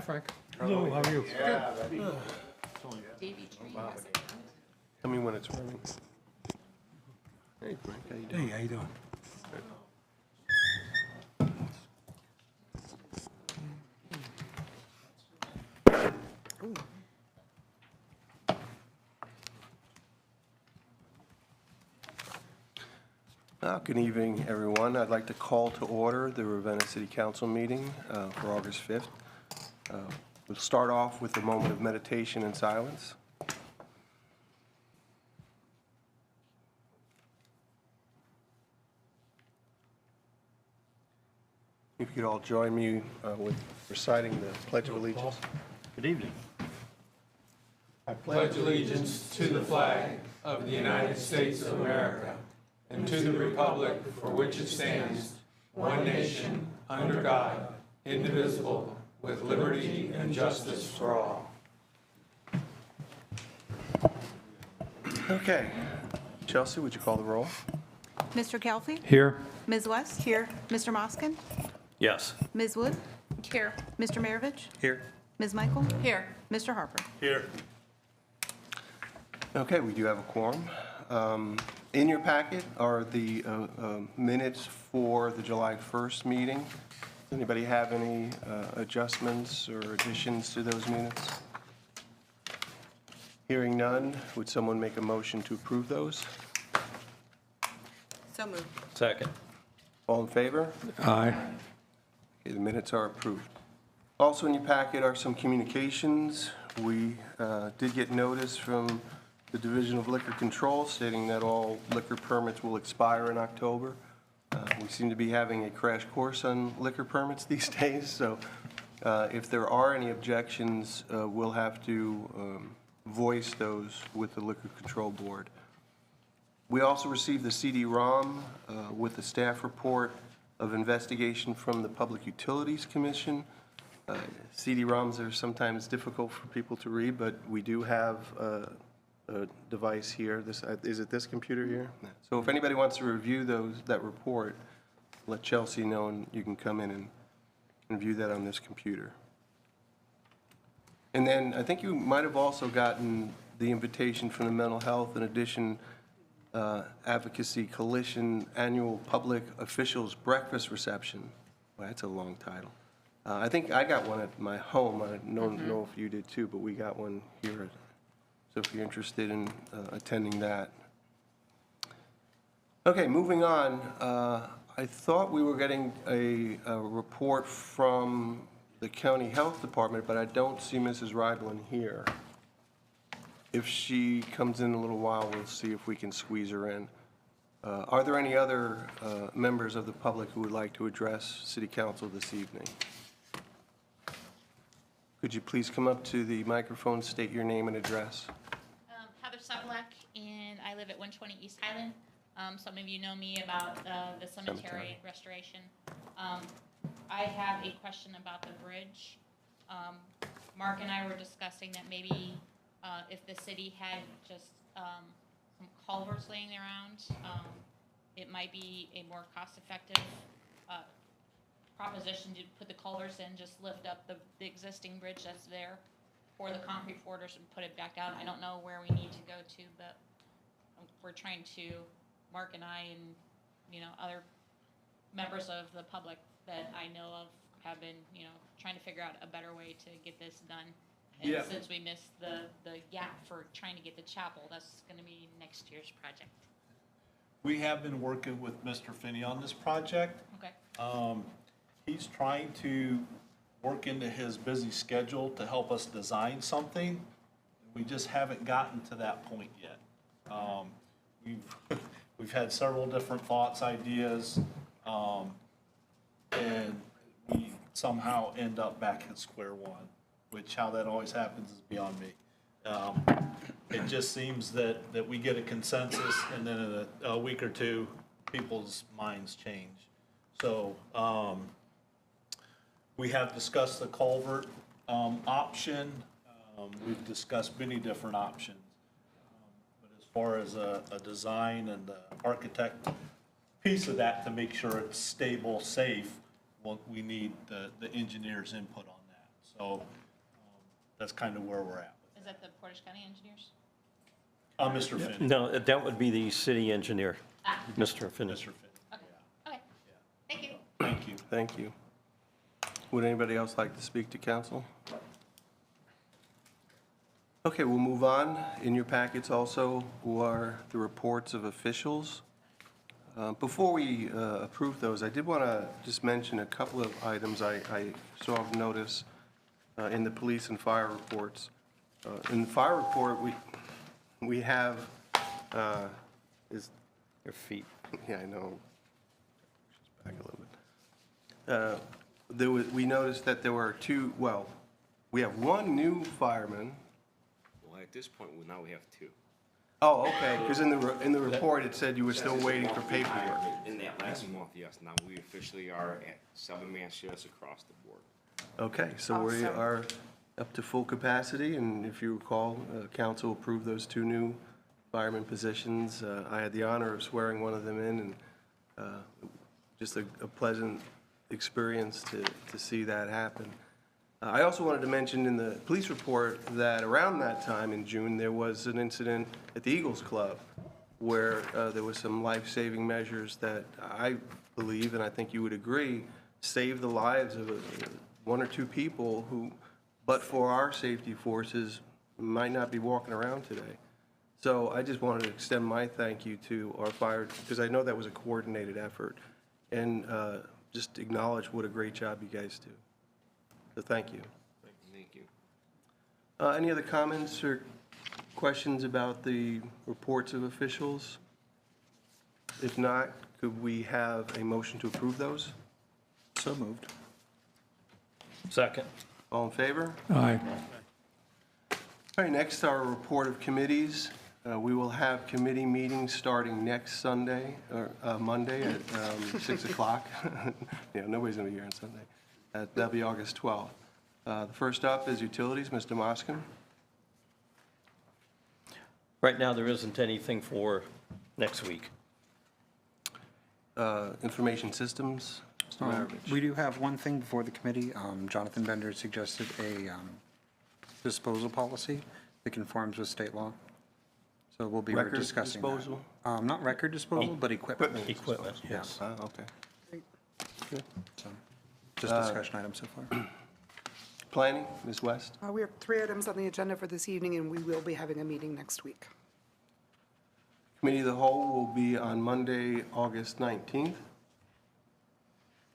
Frank. Hello, how are you? Davy Tree has it. Tell me when it's running. Hey, Frank, how you doing? Hey, how you doing? Good evening, everyone. I'd like to call to order the Ravenna City Council meeting for August 5th. We'll start off with a moment of meditation and silence. If you could all join me with reciting the Pledge of Allegiance. Good evening. I pledge allegiance to the flag of the United States of America and to the republic for which it stands, one nation, under God, indivisible, with liberty and justice for all. Okay. Chelsea, would you call the roll? Mr. Kelfi? Here. Ms. West? Here. Mr. Moskin? Yes. Ms. Wood? Here. Mr. Maravich? Here. Ms. Michael? Here. Mr. Harper? Here. Okay, we do have a quorum. In your packet are the minutes for the July 1st meeting. Does anybody have any adjustments or additions to those minutes? Hearing none, would someone make a motion to approve those? So moved. Second. All in favor? Aye. Okay, the minutes are approved. Also in your packet are some communications. We did get notice from the Division of Liquor Control stating that all liquor permits will expire in October. We seem to be having a crash course on liquor permits these days, so if there are any objections, we'll have to voice those with the Liquor Control Board. We also received the CD-ROM with the staff report of investigation from the Public Utilities Commission. CD-ROMs are sometimes difficult for people to read, but we do have a device here. Is it this computer here? So if anybody wants to review that report, let Chelsea know and you can come in and view that on this computer. And then I think you might have also gotten the invitation from the Mental Health and Addiction Advocacy Coalition Annual Public Officials Breakfast Reception. Well, that's a long title. I think I got one at my home. I don't know if you did too, but we got one here. So if you're interested in attending that. Okay, moving on. I thought we were getting a report from the County Health Department, but I don't see Mrs. Rydland here. If she comes in a little while, we'll see if we can squeeze her in. Are there any other members of the public who would like to address City Council this evening? Could you please come up to the microphone, state your name and address? Heather Sokolak, and I live at 120 East Highland. Some of you know me about the cemetery restoration. I have a question about the bridge. Mark and I were discussing that maybe if the city had just some culverts laying around, it might be a more cost-effective proposition to put the culverts in, just lift up the existing bridge that's there, pour the concrete borders and put it back down. I don't know where we need to go to, but we're trying to, Mark and I and, other members of the public that I know of have been, trying to figure out a better way to get this done. And since we missed the gap for trying to get the chapel, that's gonna be next year's project. We have been working with Mr. Finney on this project. Okay. He's trying to work into his busy schedule to help us design something. We just haven't gotten to that point yet. We've had several different thoughts, ideas, and we somehow end up back at square one, which how that always happens is beyond me. It just seems that we get a consensus and then in a week or two, people's minds change. So, we have discussed the culvert option. We've discussed many different options. But as far as a design and the architect piece of that to make sure it's stable, safe, well, we need the engineer's input on that. So that's kind of where we're at. Is that the Portage County Engineers? Mr. Finn. No, that would be the city engineer, Ah, Mr. Finnis. Mr. Finn. okay, okay. Thank you. Thank you. Thank you. Would anybody else like to speak to council? Okay, we'll move on. In your packets also are the reports of officials. Before we approve those, I did want to just mention a couple of items I saw of notice in the police and fire reports. In the fire report, we have, Your feet. yeah, I know. Just back a little bit. We noticed that there were two, well, we have one new fireman. Well, at this point, now we have two. Oh, okay, because in the report, it said you were still waiting for paperwork. In that last month, yes, now we officially are at 7-man shifts across the board. Okay, so we are up to full capacity, and if you recall, council approved those two new fireman positions. I had the honor of swearing one of them in, and just a pleasant experience to see that happen. I also wanted to mention in the police report that around that time in June, there was an incident at the Eagles Club where there was some life-saving measures that I believe, and I think you would agree, saved the lives of one or two people who, but for our safety forces, might not be walking around today. So I just wanted to extend my thank you to our fire, because I know that was a coordinated effort, and just acknowledge what a great job you guys do. So thank you. Thank you. Any other comments or questions about the reports of officials? If not, could we have a motion to approve those? So moved. Second. All in favor? Aye. All right, next, our report of committees. We will have committee meetings starting next Sunday, or Monday at 6 o'clock. Yeah, nobody's going to be here on Sunday. That'll be August 12th. The first up is utilities, Mr. Moskin. Right now, there isn't anything for next week. Information systems, Mr. Maravich. We do have one thing before the committee. Jonathan Bender suggested a disposal policy that conforms with state law. So we'll be Record discussing that. disposal? Not record disposal, but equipment. Equipment, yes. Okay. So, just discussion item so far. Planning, Ms. West. We have 3 items on the agenda for this evening, and we will be having a meeting next week. Committee of the Whole will be on Monday, August 19th.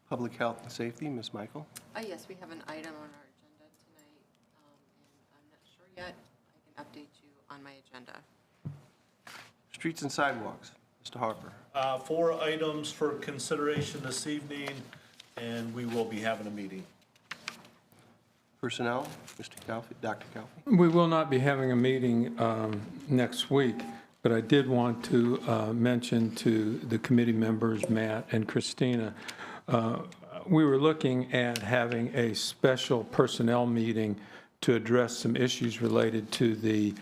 Public Health and Safety, Ms. Michael. Yes, we have an item on our agenda tonight, and I'm not sure yet. I can update you on my agenda. Streets and Sidewalks, Mr. Harper. 4 items for consideration this evening, and we will be having a meeting. Personnel, Mr. Calfee, Dr. Calfee. We will not be having a meeting next week, but I did want to mention to the committee members, Matt and Christina, we were looking at having a special personnel meeting to address some issues related to the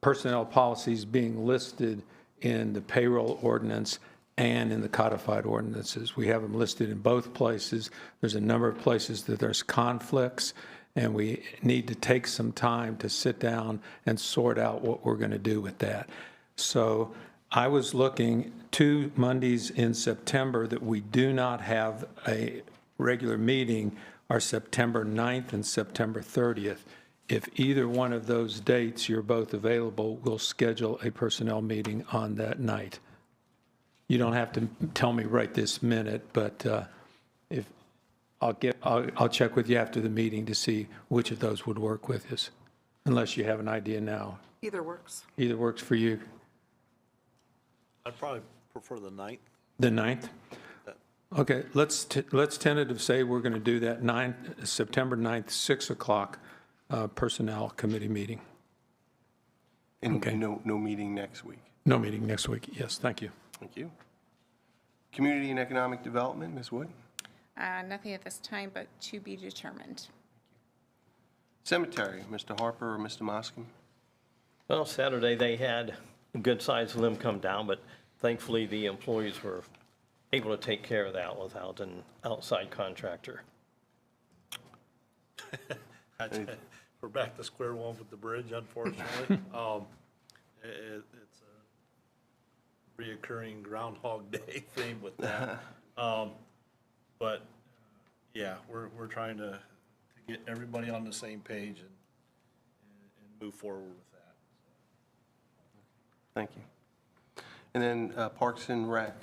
personnel policies being listed in the payroll ordinance and in the codified ordinances. We have them listed in both places. There's a number of places that there's conflicts, and we need to take some time to sit down and sort out what we're going to do with that. So I was looking 2 Mondays in September that we do not have a regular meeting are September 9th and September 30th. If either one of those dates you're both available, we'll schedule a personnel meeting on that night. You don't have to tell me right this minute, but if I'll check with you after the meeting to see which of those would work with us, unless you have an idea now. Either works. Either works for you. I'd probably prefer the 9th. The 9th? Okay, let's tentative say we're going to do that September 9th, 6 o'clock personnel committee meeting. And Okay. no meeting next week. No meeting next week. Yes, thank you. Thank you. Community and Economic Development, Ms. Wood. Nothing at this time, but to be determined. Cemetery, Mr. Harper or Mr. Moskin. Well, Saturday, they had a good-sized limb come down, but thankfully, the employees were able to take care of that without an outside contractor. We're back to square one with the bridge, unfortunately. It's a reoccurring Groundhog Day theme with that. But, yeah, we're trying to get everybody on the same page and move forward with that. Thank you. And then Parks and Rec,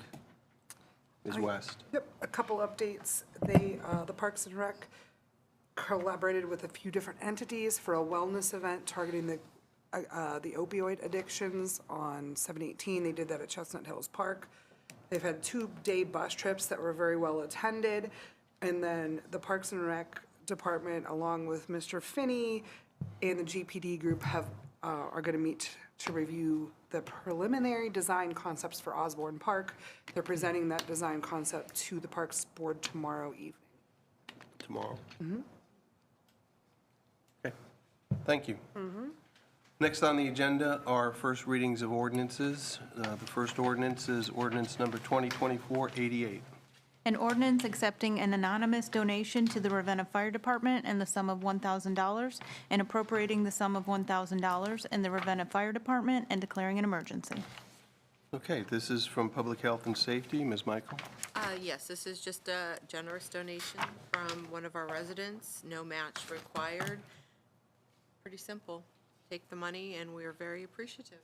Ms. West. Yep, a couple updates. They, the Parks and Rec collaborated with a few different entities for a wellness event targeting the opioid addictions on 7/18. They did that at Chestnut Hills Park. They've had 2-day bus trips that were very well attended. And then the Parks and Rec Department, along with Mr. Finney and the GPD group, are going to meet to review the preliminary design concepts for Osborne Park. They're presenting that design concept to the Parks Board tomorrow evening. Tomorrow? Okay, thank you. Next on the agenda are first readings of ordinances. The first ordinance is ordinance number 2024-88. An ordinance accepting an anonymous donation to the Ravenna Fire Department in the sum of $1,000 and appropriating the sum of $1,000 in the Ravenna Fire Department and declaring an emergency. Okay, this is from Public Health and Safety. Ms. Michael? Yes, this is just a generous donation from one of our residents, no match required. Pretty simple. Take the money, and we are very appreciative.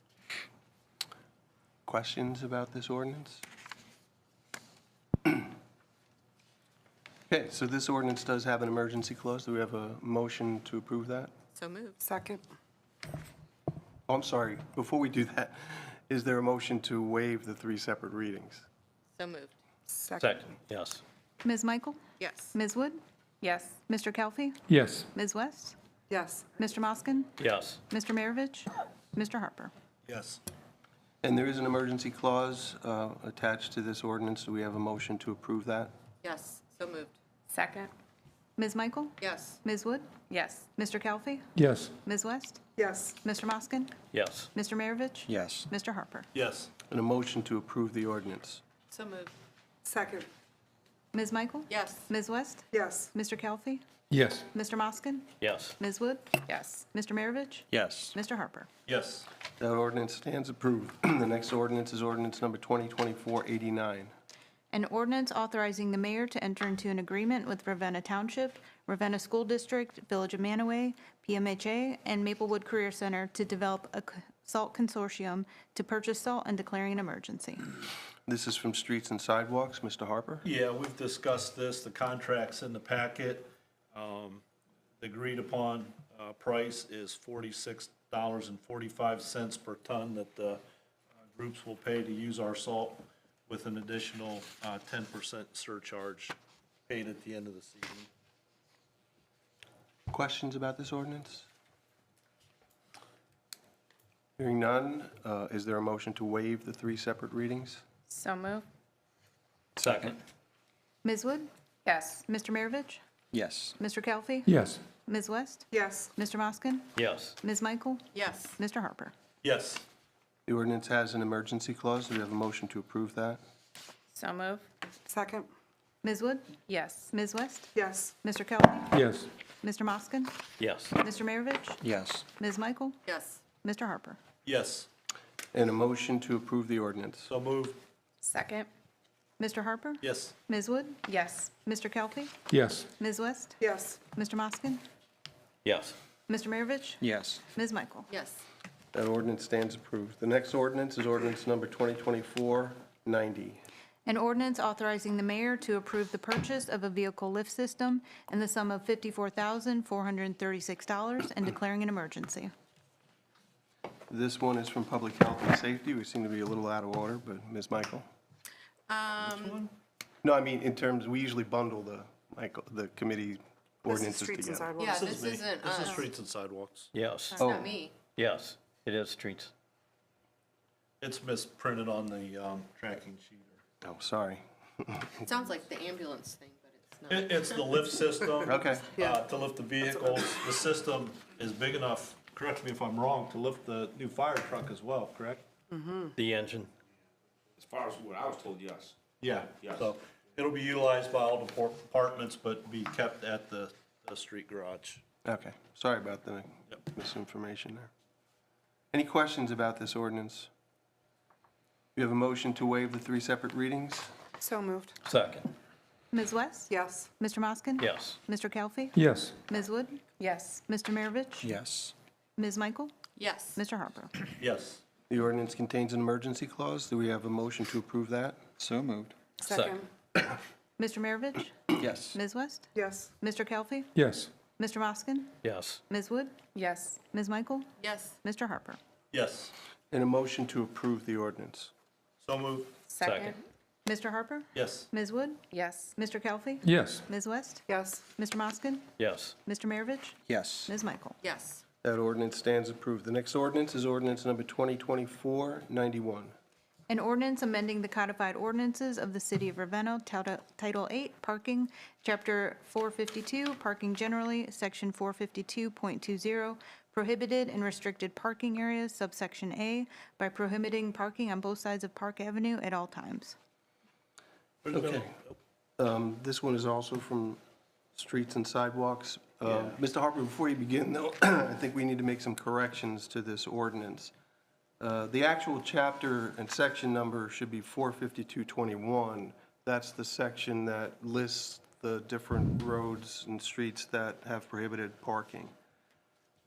Questions about this ordinance? Okay, so this ordinance does have an emergency clause. Do we have a motion to approve that? So moved. Second. Oh, I'm sorry, before we do that, is there a motion to waive the 3 separate readings? So moved. Second, yes. Ms. Michael? Yes. Ms. Wood? Yes. Mr. Kelfi? Yes. Ms. West? Yes. Mr. Moskin? Yes. Mr. Maravich? Mr. Harper? Yes. And there is an emergency clause attached to this ordinance. Do we have a motion to approve that? Yes. So moved. Second. Ms. Michael? Yes. Ms. Wood? Yes. Mr. Kelfi? Yes. Ms. West? Yes. Mr. Moskin? Yes. Mr. Maravich? Yes. Mr. Harper? Yes. And a motion to approve the ordinance. So moved. Second. Ms. Michael? Yes. Ms. West? Yes. Mr. Kelfi? Yes. Mr. Moskin? Yes. Ms. Wood? Yes. Mr. Maravich? Yes. Mr. Harper? Yes. That ordinance stands approved. The next ordinance is ordinance number 2024-89. An ordinance authorizing the mayor to enter into an agreement with Ravenna Township, Ravenna School District, Village of Manaway, PMHA, and Maplewood Career Center to develop a salt consortium to purchase salt and declaring an emergency. This is from Streets and Sidewalks. Mr. Harper? Yeah, we've discussed this, the contract's in the packet. The agreed upon price is $46.45 per ton that the groups will pay to use our salt, with an additional 10% surcharge paid at the end of the season. Questions about this ordinance? Hearing none, is there a motion to waive the 3 separate readings? So moved. Second. Ms. Wood? Yes. Mr. Maravich? Yes. Mr. Kelfi? Yes. Ms. West? Yes. Mr. Moskin? Yes. Ms. Michael? Yes. Mr. Harper? Yes. The ordinance has an emergency clause. Do we have a motion to approve that? So moved. Second. Ms. Wood? Yes. Ms. West? Yes. Mr. Kelfi? Yes. Mr. Moskin? Yes. Mr. Maravich? Yes. Ms. Michael? Yes. Mr. Harper? Yes. And a motion to approve the ordinance. So moved. Second. Mr. Harper? Yes. Ms. Wood? Yes. Mr. Kelfi? Yes. Ms. West? Yes. Mr. Moskin? Yes. Mr. Maravich? Yes. Ms. Michael? Yes. That ordinance stands approved. The next ordinance is ordinance number 2024-90. An ordinance authorizing the mayor to approve the purchase of a vehicle lift system in the sum of $54,436 and declaring an emergency. This one is from Public Health and Safety. We seem to be a little out of order, but Ms. Michael? No, I mean, in terms, we usually bundle the committee This is ordinances Streets and together. Sidewalks. Yeah, this me. isn't This is us. Streets and Sidewalks. Yes. That's Oh. not me. Yes. It is streets. It's misprinted on the tracking sheet. Oh, sorry. It sounds like the ambulance thing, but it's not. It's the lift system. Okay. To lift the vehicles. The system is big enough, correct me if I'm wrong, to lift the new fire truck as well, correct? The engine. As far as what I was told, yes. Yeah, Yes. so it'll be utilized by all departments, but be kept at the street garage. Okay, sorry about the misinformation there. Any questions about this ordinance? We have a motion to waive the 3 separate readings? So moved. Second. Ms. West? Yes. Mr. Moskin? Yes. Mr. Kelfi? Yes. Ms. Wood? Yes. Mr. Maravich? Yes. Ms. Michael? Yes. Mr. Harper? Yes. The ordinance contains an emergency clause. Do we have a motion to approve that? So moved. Second. Mr. Maravich? Yes. Ms. West? Yes. Mr. Kelfi? Yes. Mr. Moskin? Yes. Ms. Wood? Yes. Ms. Michael? Yes. Mr. Harper? Yes. And a motion to approve the ordinance. So moved. Second. Mr. Harper? Yes. Ms. Wood? Yes. Mr. Kelfi? Yes. Ms. West? Yes. Mr. Moskin? Yes. Mr. Maravich? Yes. Ms. Michael? Yes. That ordinance stands approved. The next ordinance is ordinance number 2024-91. An ordinance amending the codified ordinances of the City of Ravenna, Title 8, Parking, Chapter 452, Parking Generally, Section 452.20, Prohibited and Restricted Parking Areas, subsection A, by prohibiting parking on both sides of Park Avenue at all times. Okay. This one is also from Streets and Sidewalks. Mr. Harper, before you begin, though, I think we need to make some corrections to this ordinance. The actual chapter and section number should be 45221. That's the section that lists the different roads and streets that have prohibited parking.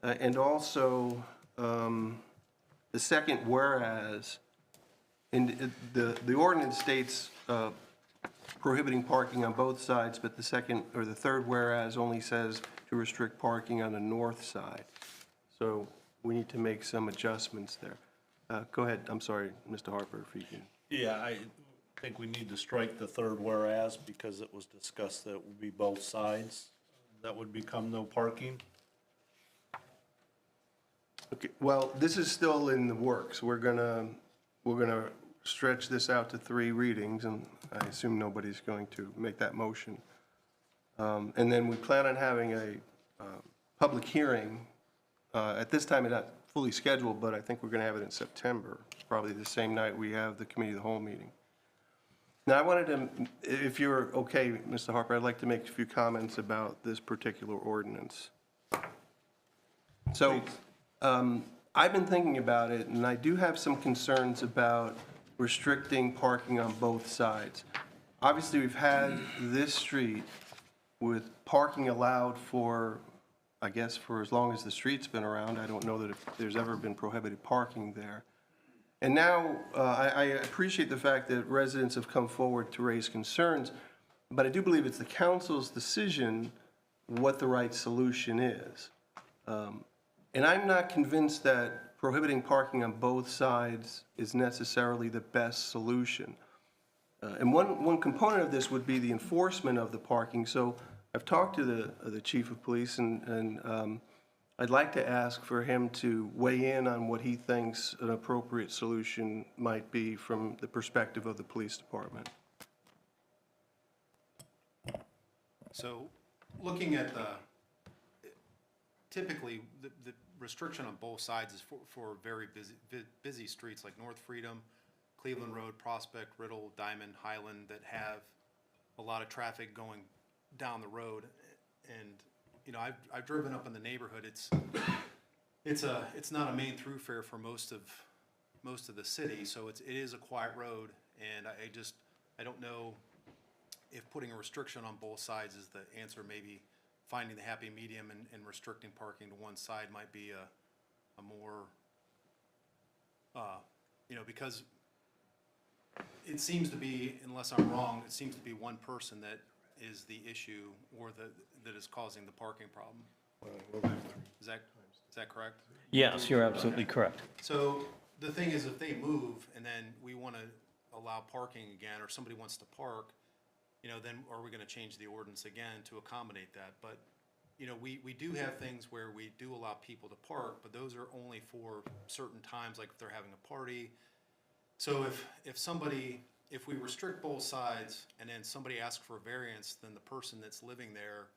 And also, the second whereas, the ordinance states prohibiting parking on both sides, but the second, or the third whereas only says to restrict parking on the north side. So we need to make some adjustments there. Go ahead, I'm sorry, Mr. Harper, if you can. Yeah, I think we need to strike the third whereas because it was discussed that it would be both sides. That would become no parking. Okay, well, this is still in the works. We're gonna stretch this out to 3 readings, and I assume nobody's going to make that motion. And then we plan on having a public hearing. At this time, it's not fully scheduled, but I think we're going to have it in September, probably the same night we have the committee of the whole meeting. Now, I wanted to, if you're okay, Mr. Harper, I'd like to make a few comments about this particular ordinance. So, I've been thinking about it, and I do have some concerns about restricting parking on both sides. Obviously, we've had this street with parking allowed for, I guess, for as long as the street's been around. I don't know that if there's ever been prohibited parking there. And now, I appreciate the fact that residents have come forward to raise concerns, but I do believe it's the council's decision what the right solution is. And I'm not convinced that prohibiting parking on both sides is necessarily the best solution. And one component of this would be the enforcement of the parking. So I've talked to the chief of police, and I'd like to ask for him to weigh in on what he thinks an appropriate solution might be from the perspective of the police department. So, looking at typically, the restriction on both sides is for very busy streets like North Freedom, Cleveland Road, Prospect, Riddle, Diamond, Highland, that have a lot of traffic going down the road. And, you know, I've driven up in the neighborhood. It's not a main thoroughfare for most of the city, so it is a quiet road. And I don't know if putting a restriction on both sides is the answer. Maybe finding the happy medium and restricting parking to one side might be a more, because it seems to be, unless I'm wrong, it seems to be one person that is the issue or that is causing the parking problem. Is that correct? Yes, you're absolutely correct. So the thing is, if they move and then we want to allow parking again, or somebody wants to park, then are we going to change the ordinance again to accommodate that? But, we do have things where we do allow people to park, but those are only for certain times, like if they're having a party. So if we restrict both sides and then somebody asks for a variance, then the person that's living there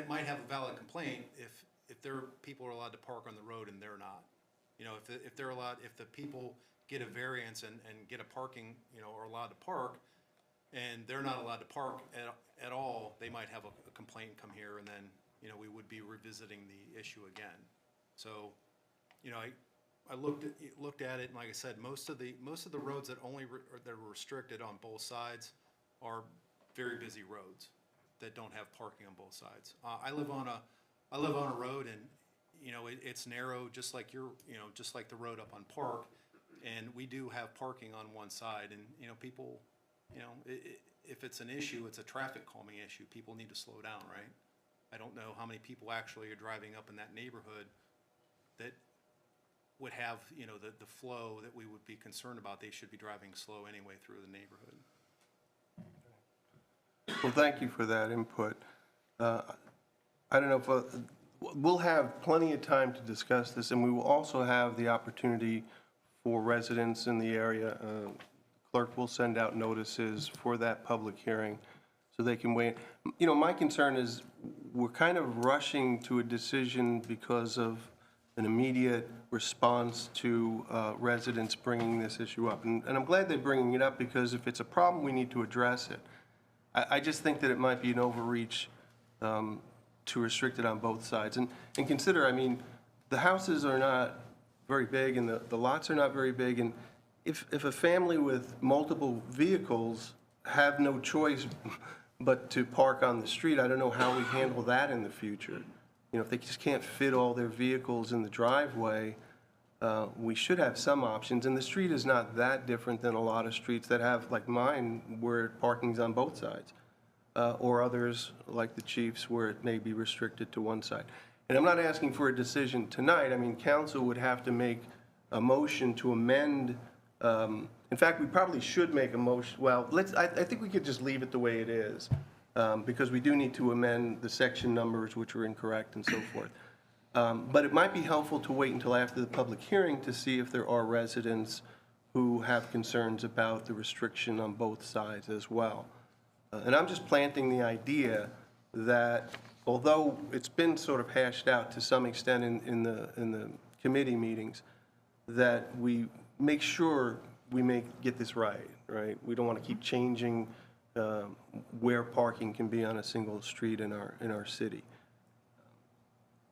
might have a valid complaint if their people are allowed to park on the road and they're not. If the people get a variance and get a parking, you know, or allowed to park, and they're not allowed to park at all, they might have a complaint come here, and then, you know, we would be revisiting the issue again. So, you know, I looked at it, and like I said, most of the roads that that are restricted on both sides are very busy roads that don't have parking on both sides. I live on a road, and, you know, it's narrow, just like just like the road up on Park, and we do have parking on one side, and, you know, people, you know, if it's an issue, it's a traffic calming issue, people need to slow down, right? I don't know how many people actually are driving up in that neighborhood that would have, you know, the flow that we would be concerned about. They should be driving slow anyway through the neighborhood. Well, thank you for that input. I don't know if, we'll have plenty of time to discuss this, and we will also have the opportunity for residents in the area. Clerk will send out notices for that public hearing so they can weigh in. You know, my concern is we're kind of rushing to a decision because of an immediate response to residents bringing this issue up. And I'm glad they're bringing it up, because if it's a problem, we need to address it. I just think that it might be an overreach to restrict it on both sides. And consider, I mean, the houses are not very big, and the lots are not very big, and if a family with multiple vehicles have no choice but to park on the street, I don't know how we handle that in the future. You know, if they just can't fit all their vehicles in the driveway, we should have some options. And the street is not that different than a lot of streets that have, like mine, where parking's on both sides, or others, like the Chief's, where it may be restricted to one side. And I'm not asking for a decision tonight. I mean, council would have to make a motion to amend. In fact, we probably should make a motion. Well, I think we could just leave it the way it is, because we do need to amend the section numbers, which were incorrect, and so forth. But it might be helpful to wait until after the public hearing to see if there are residents who have concerns about the restriction on both sides as well. And I'm just planting the idea that, although it's been sort of hashed out to some extent in the committee meetings, that we make sure we get this right. We don't want to keep changing where parking can be on a single street in our city.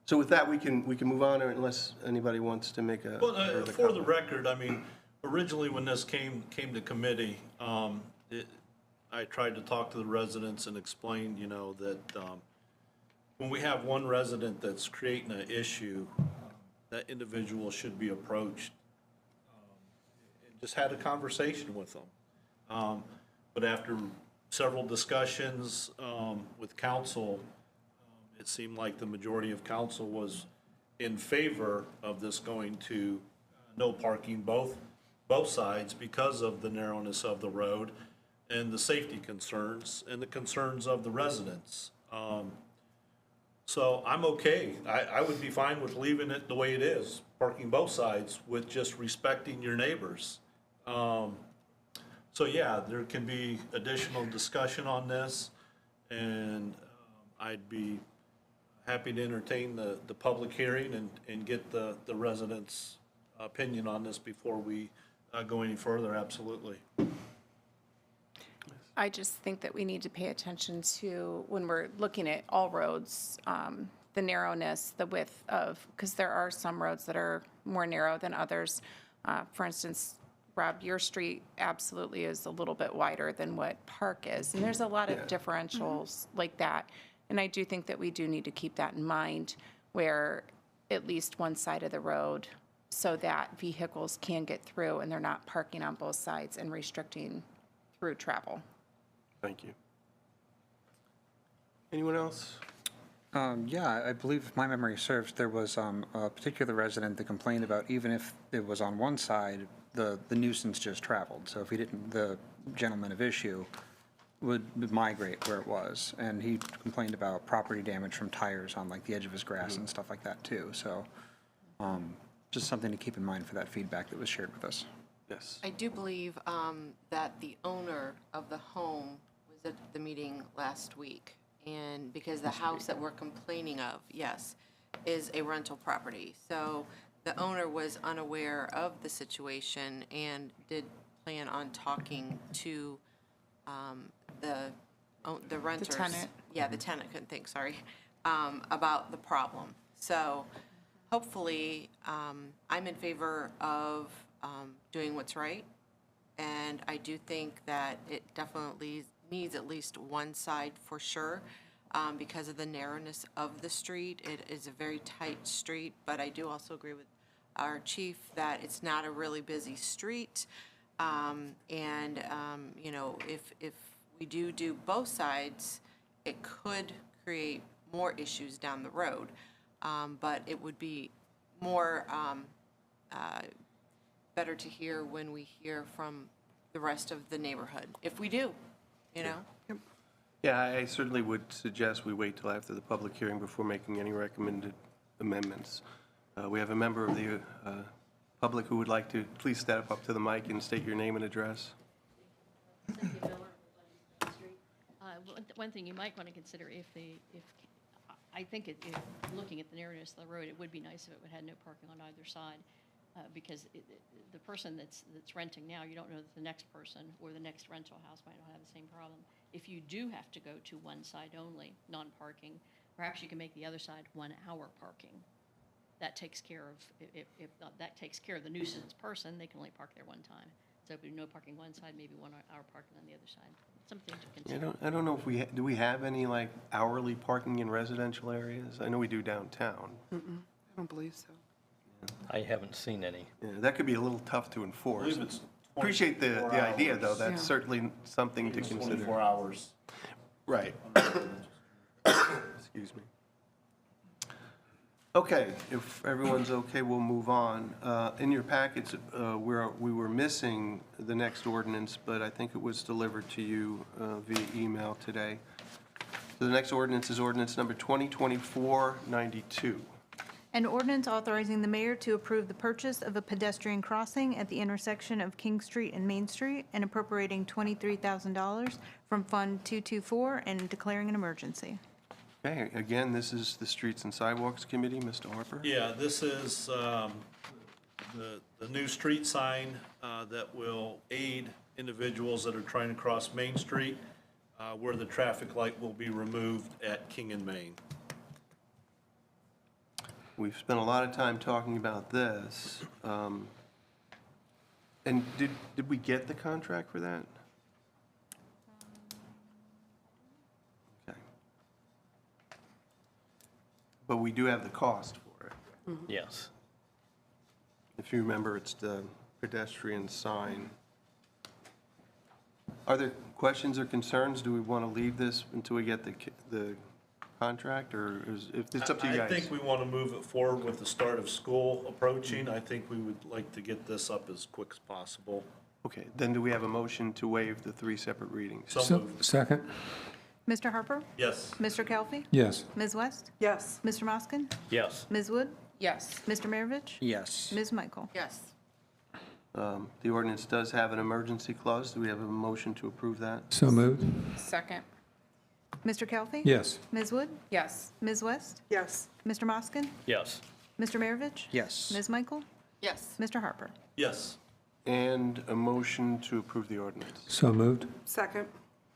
So with that, we can move on, unless anybody wants to make a further For the comment. record, I mean, originally when this came to committee, I tried to talk to the residents and explain, you know, that when we have one resident that's creating an issue, that individual should be approached. And just had a conversation with them. But after several discussions with council, it seemed like the majority of council was in favor of this going to no parking both sides because of the narrowness of the road and the safety concerns and the concerns of the residents. So I'm okay. I would be fine with leaving it the way it is, parking both sides with just respecting your neighbors. So yeah, there can be additional discussion on this, and I'd be happy to entertain the public hearing and get the residents' opinion on this before we go any further, absolutely. I just think that we need to pay attention to, when we're looking at all roads, the narrowness, the width of, because there are some roads that are more narrow than others. For instance, Rob, your street absolutely is a little bit wider than what Park is. And there's a lot of differentials like that. And I do think that we do need to keep that in mind, where at least one side of the road, so that vehicles can get through and they're not parking on both sides and restricting through travel. Thank you. Anyone else? Yeah, I believe if my memory serves, there was a particular resident that complained about, even if it was on one side, the nuisance just traveled. So if he didn't, the gentleman of issue would migrate where it was. And he complained about property damage from tires on like the edge of his grass and stuff like that too. So just something to keep in mind for that feedback that was shared with us. Yes. I do believe that the owner of the home was at the meeting last week. And because the house that we're complaining of, yes, is a rental property. So the owner was unaware of the situation and did plan on talking to the renters. tenant. Yeah, the tenant, couldn't think, sorry, about the problem. So hopefully, I'm in favor of doing what's right. And I do think that it definitely needs at least one side for sure, because of the narrowness of the street. It is a very tight street, but I do also agree with our chief that it's not a really busy street. You know, if we do both sides, it could create more issues down the road. But it would be more better to hear when we hear from the rest of the neighborhood, if we do, you know? Yeah, I certainly would suggest we wait till after the public hearing before making any recommended amendments. We have a member of the public who would like to please step up to the mic and state your name and address. One thing you might want to consider I think looking at the narrowness of the road, it would be nice if it had no parking on either side, because the person that's renting now, you don't know that the next person or the next rental house might not have the same problem. If you do have to go to one side only, non-parking, perhaps you can make the other side 1 hour parking. That takes care of, if that takes care of the nuisance person, they can only park there one time. So if there's no parking one side, maybe 1 hour parking on the other side. Something to consider. I don't know if do we have any like hourly parking in residential areas? I know we do downtown. I don't believe so. I haven't seen any. Yeah, that could be a little tough to I enforce. believe it's Appreciate the 24 idea, though. hours. That's Yeah. certainly something to It's consider. 24 hours. Right. Excuse me. Okay, if everyone's okay, we'll move on. In your packets, we were missing the next ordinance, but I think it was delivered to you via email today. So the next ordinance is ordinance number 2024-92. An ordinance authorizing the mayor to approve the purchase of a pedestrian crossing at the intersection of King Street and Main Street and appropriating $23,000 from Fund 224 and declaring an emergency. Okay, again, this is the Streets and Sidewalks Committee, Mr. Harper. Yeah, this is the new street sign that will aid individuals that are trying to cross Main Street, where the traffic light will be removed at King and Main. We've spent a lot of time talking about this. And did we get the contract for that? Okay. But we do have the cost for it. Yes. If you remember, it's the pedestrian sign. Are there questions or concerns? Do we want to leave this until we get the contract, or if it's up to you guys? I think we want to move it forward with the start of school approaching. I think we would like to get this up as quick as possible. Okay, then do we have a motion to waive the 3 separate readings? So moved. Second? Mr. Harper? Yes. Mr. Kelfi? Yes. Ms. West? Yes. Mr. Moskin? Yes. Ms. Wood? Yes. Mr. Maravich? Yes. Ms. Michael? Yes. The ordinance does have an emergency clause. Do we have a motion to approve that? So moved? Second. Mr. Kelfi? Yes. Ms. Wood? Yes. Ms. West? Yes. Mr. Moskin? Yes. Mr. Maravich? Yes. Ms. Michael? Yes. Mr. Harper? Yes. And a motion to approve the ordinance. So moved? Second.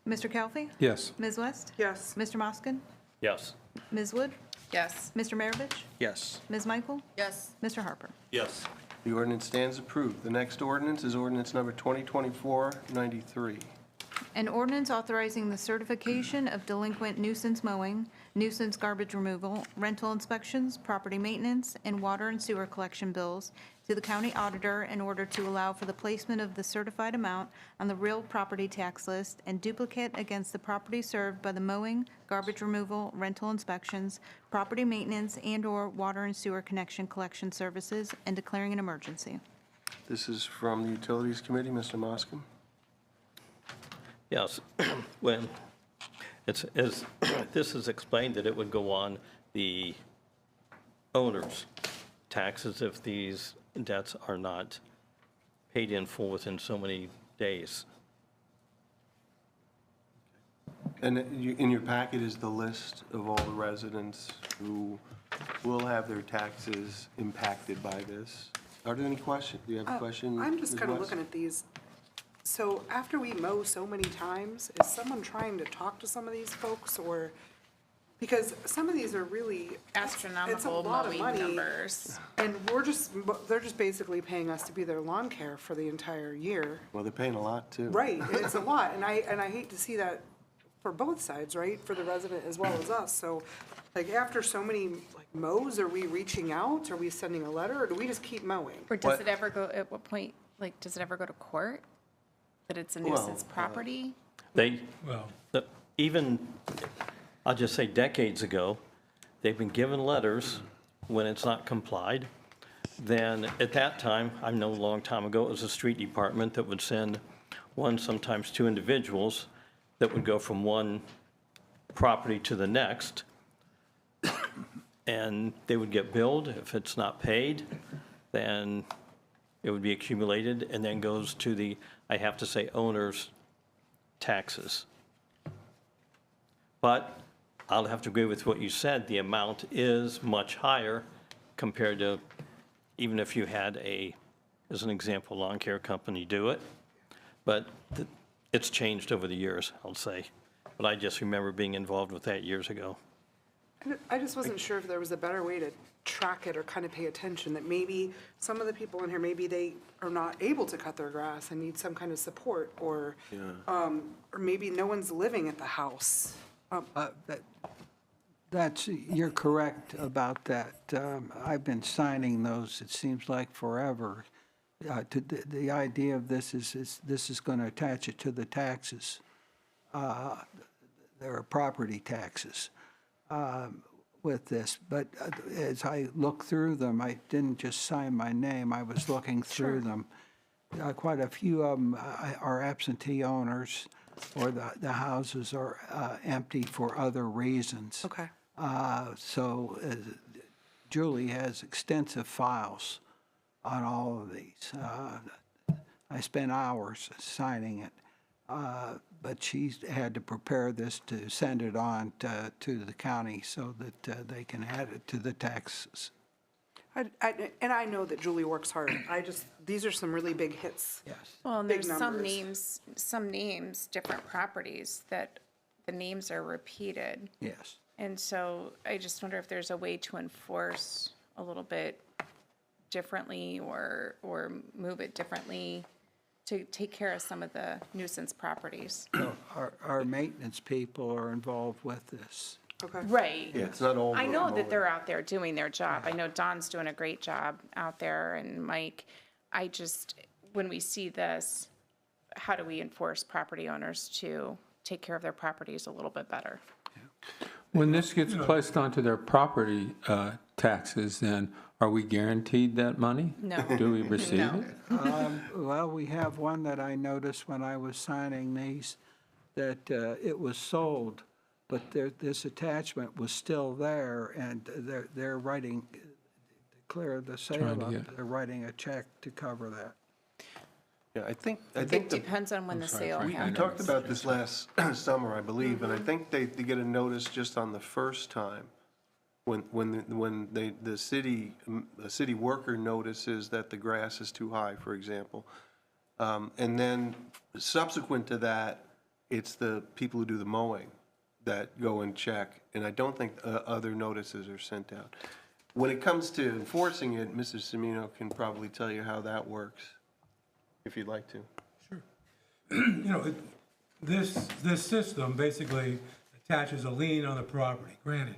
Mr. Kelfi? Yes. Ms. West? Yes. Mr. Moskin? Yes. Ms. Wood? Yes. Mr. Maravich? Yes. Ms. Michael? Yes. Mr. Harper? Yes. The ordinance stands approved. The next ordinance is ordinance number 2024-93. An ordinance authorizing the certification of delinquent nuisance mowing, nuisance garbage removal, rental inspections, property maintenance, and water and sewer collection bills to the county auditor in order to allow for the placement of the certified amount on the real property tax list and duplicate against the property served by the mowing, garbage removal, rental inspections, property maintenance, and/or water and sewer connection collection services, and declaring an emergency. This is from the Utilities Committee, Mr. Moskin. Yes. When it's, as this is explained, that it would go on the owner's taxes if these debts are not paid in full within so many days. And in your packet is the list of all the residents who will have their taxes impacted by this. Are there any questions? Do you have a question? I'm just Ms. kind of West? looking at these. So after we mow so many times, is someone trying to talk to some of these folks, or, because some of these are really. It's Astronomical a lot of mowing money, numbers. And they're just basically paying us to be their lawn care for the entire year. Well, they're paying a lot, too. Right, and it's a lot, and I hate to see that for both sides, right? For the resident as well as us, so, like, after so many, like, mows, are we reaching out? Are we sending a letter, or do we just keep mowing? Or does What- it ever go, at what point, like, does it ever go to court? That it's a nuisance property? They, Well, even, I'll just say decades ago, they've been given letters when it's not complied. Then at that time, I know a long time ago, it was the street department that would send one, sometimes two individuals that would go from one property to the next. And they would get billed. If it's not paid, then it would be accumulated and then goes to the, I have to say, owner's taxes. But I'll have to agree with what you said, the amount is much higher compared to even if you had a, as an example, lawn care company do it. But it's changed over the years, I'll say. But I just remember being involved with that years ago. I just wasn't sure if there was a better way to track it or kind of pay attention, that maybe some of the people in here, maybe they are not able to cut their grass and need some kind of support, or maybe no one's living at the house. You're correct about that. I've been signing those, it seems like forever. The idea of this is going to attach it to the taxes. There are property taxes with this. But as I look through them, I didn't just sign my name, I was looking through them. Quite a few of them are absentee owners, or the houses are empty for other reasons. Okay. So Julie has extensive files on all of these. I spent hours signing it, but she had to prepare this to send it on to the county so that they can add it to the taxes. And I know that Julie works hard. These are some really big hits. Yes. Well, and Big there's numbers. some names, different properties that the names are repeated. Yes. And so I just wonder if there's a way to enforce a little bit differently or move it differently to take care of some of the nuisance properties. Our maintenance people are involved with this. Okay. Right. Yeah, it's not all. I know that mowing. they're out there doing their job. I know Don's doing a great job out there, and Mike. I just, when we see this, how do we enforce property owners to take care of their properties a little bit better? when this gets placed onto their property taxes, then are we guaranteed that money? No. Do we receive No. it? Well, we have one that I noticed when I was signing these, that it was sold, but this attachment was still there, and they're writing, to clear the sale Trying to up, get- they're writing a check to cover that. Yeah, I think It the depends on when the sale We happens. talked about this last summer, I believe, and I think they get a notice just on the first time. When the city worker notices that the grass is too high, for example. And then subsequent to that, it's the people who do the mowing that go and check. And I don't think other notices are sent out. When it comes to enforcing it, Mrs. Semino can probably tell you how that works, if you'd like to. You know, this system basically attaches a lien on the property. Granted,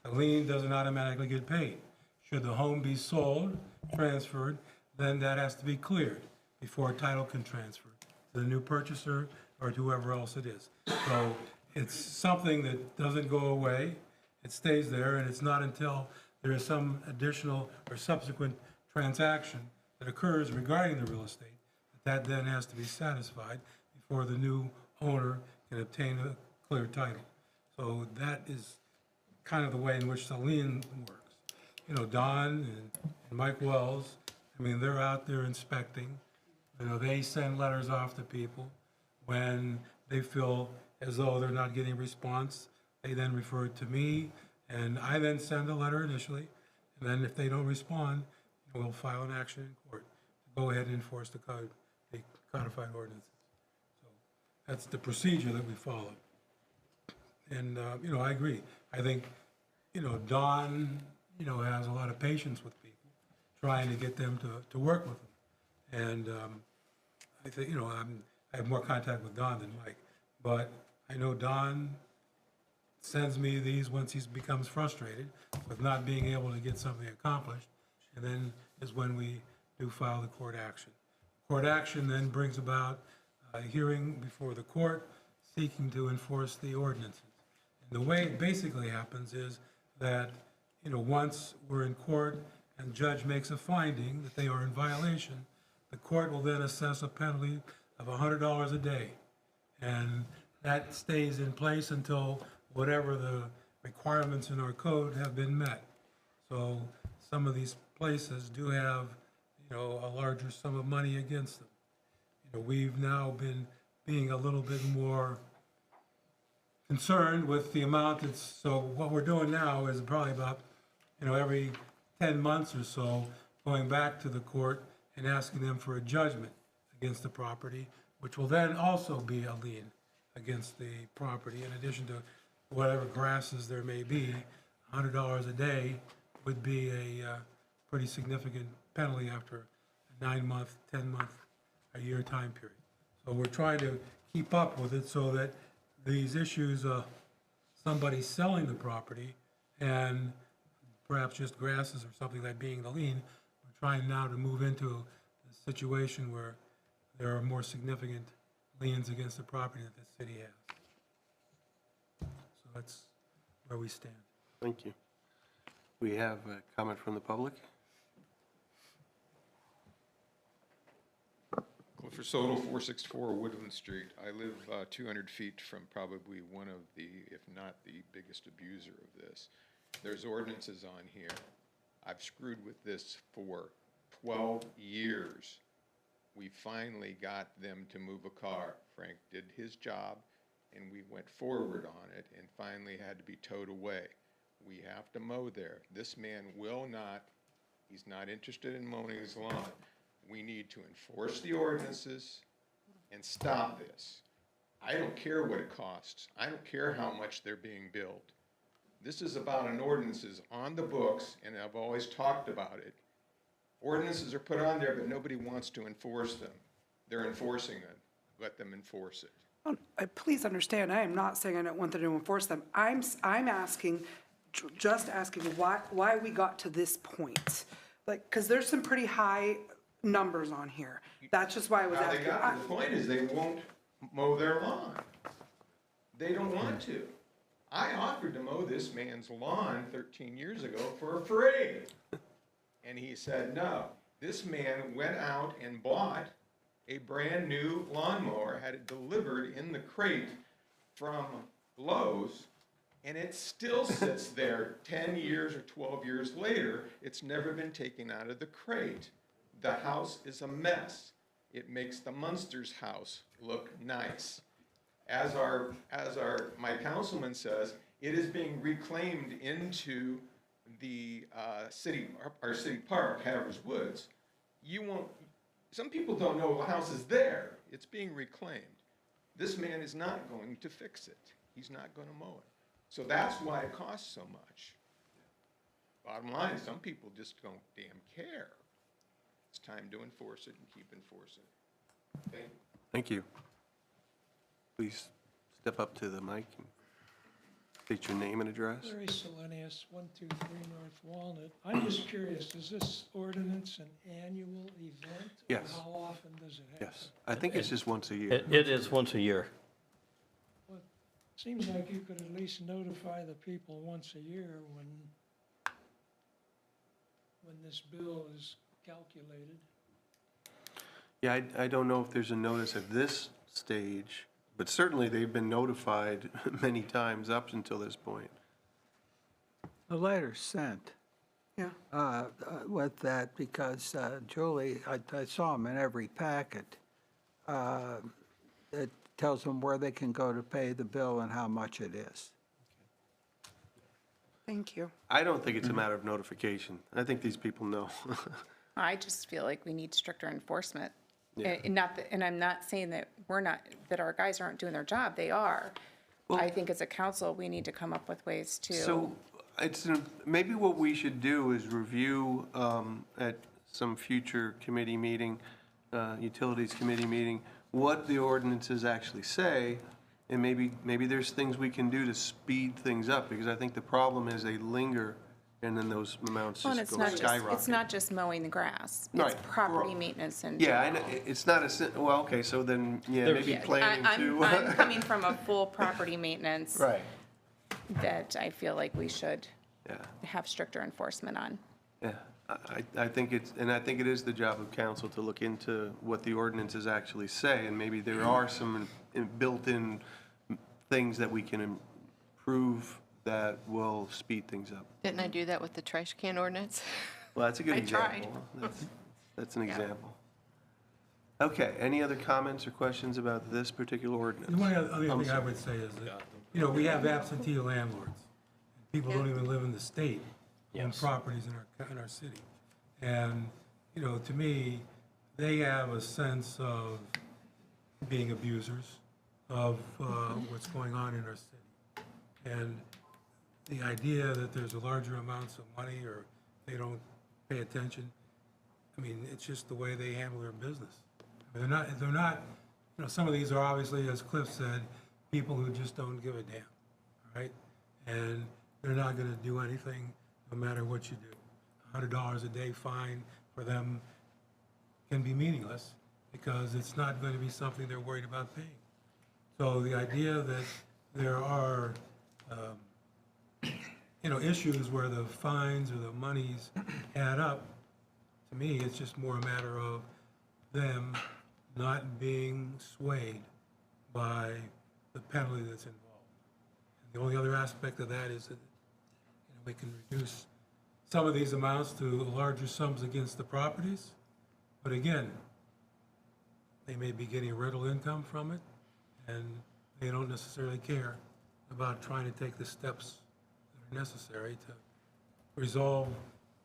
the lien doesn't automatically get paid. Should the home be sold, transferred, then that has to be cleared before title can transfer to the new purchaser or to whoever else it is. So it's something that doesn't go away. It stays there, and it's not until there is some additional or subsequent transaction that occurs regarding the real estate that then has to be satisfied before the new owner can obtain a clear title. So that is kind of the way in which the lien works. You know, Don and Mike Wells, I mean, they're out there inspecting. You know, they send letters off to people when they feel as though they're not getting response. They then refer it to me, and I then send a letter initially, and then if they don't respond, we'll file an action in court to go ahead and enforce the code, the codified ordinances. So that's the procedure that we follow. And, you know, I agree. I think, you know, Don, you know, has a lot of patience with people, trying to get them to work with them. And I think, you know, I have more contact with Don than Mike, but I know Don sends me these once he becomes frustrated with not being able to get something accomplished, and then is when we do file the court action. Court action then brings about a hearing before the court seeking to enforce the ordinances. And the way it basically happens is that, you know, once we're in court and the judge makes a finding that they are in violation, the court will then assess a penalty of $100 a day. And that stays in place until whatever the requirements in our code have been met. So some of these places do have, you know, a larger sum of money against them. You know, we've now been being a little bit more concerned with the amount that's, so what we're doing now is probably about, you know, every 10 months or so, going back to the court and asking them for a judgment against the property, which will then also be a lien against the property, in addition to whatever grasses there may be. $100 a day would be a pretty significant penalty after a 9-month, 10-month, a year time period. So we're trying to keep up with it so that these issues of somebody selling the property and perhaps just grasses or something like being the lien, we're trying now to move into a situation where there are more significant liens against the property that the city has. So that's where we stand. Thank you. We have a comment from the public. Clifford Soto, 464 Woodland Street. I live 200 feet from probably one of the, if not the biggest abuser of this. There's ordinances on here. I've screwed with this for 12 years. We finally got them to move a car. Frank did his job, and we went forward on it and finally had to be towed away. We have to mow there. This man will not, he's not interested in mowing his lawn. We need to enforce the ordinances and stop this. I don't care what it costs. I don't care how much they're being billed. This is about an ordinances on the books, and I've always talked about it. Ordinances are put on there, but nobody wants to enforce them. They're enforcing it. Let them enforce it. Please understand, I am not saying I don't want them to enforce them. I'm asking, just asking why we got to this point. Like, because there's some pretty high numbers on here. That's just why I was How they asking. got to the point is they won't mow their lawn. They don't want to. I offered to mow this man's lawn 13 years ago for free. And he said no. This man went out and bought a brand new lawnmower, had it delivered in the crate from Lowe's, and it still sits there 10 years or 12 years later. It's never been taken out of the crate. The house is a mess. It makes the Munsters house look nice. As my councilman says, it is being reclaimed into the our city park, Havers Woods. Some people don't know the house is there. It's being reclaimed. This man is not going to fix it. He's not going to mow it. So that's why it costs so much. Bottom line, some people just don't damn care. It's time to enforce it and keep enforcing it. Thank you. Thank you. Please step up to the mic and state your name and address. Larry Selenius, 123 North Walnut. I'm just curious, is this ordinance an annual event? Yes. Or how often does it happen? Yes, I think it's just once a year. It is once a year. Well, it seems like you could at least notify the people once a year when this bill is calculated. Yeah, I don't know if there's a notice at this stage, but certainly they've been notified many times up until this point. The letter's sent. Yeah. With that, because Julie, I saw them in every packet. It tells them where they can go to pay the bill and how much it is. Thank you. I don't think it's a matter of notification. I think these people know. I just feel like we need stricter enforcement. Yeah. And not, and I'm not saying that we're not, that our guys aren't doing their job, they are. I think as a council, we need to come up with ways to. So maybe what we should do is review at some future committee meeting, utilities committee meeting, what the ordinances actually say, and maybe there's things we can do to speed things up, because I think the problem is they linger, and then those amounts Well, and just it's go not just, skyrocket. it's not just mowing the grass. It's Right. property maintenance and. Yeah, I know, it's not well, okay, so then, yeah, maybe planning too. I'm coming from a full property maintenance. Right. That I feel like we should Yeah. have stricter enforcement on. Yeah, I think I think it is the job of council to look into what the ordinances actually say, and maybe there are some built-in things that we can improve that will speed things up. Didn't I do that with the trash can ordinance? Well, that's a good I tried. example. That's an example. Okay, any other comments or questions about this particular ordinance? The only other thing I would say is that, you know, we have absentee landlords. People don't even live in the state, own properties in our city. And, you know, to me, they have a sense of being abusers of what's going on in our city. And the idea that there's larger amounts of money or they don't pay attention, I mean, it's just the way they handle their business. I mean, they're not, you know, some of these are obviously, as Cliff said, people who just don't give a damn, right? And they're not gonna do anything, no matter what you do. $100 a day fine for them can be meaningless, because it's not going to be something they're worried about paying. So the idea that there are, you know, issues where the fines or the monies add up, to me, it's just more a matter of them not being swayed by the penalty that's involved. And the only other aspect of that is that, you know, we can reduce some of these amounts to larger sums against the properties, but again, they may be getting rental income from it, and they don't necessarily care about trying to take the steps that are necessary to resolve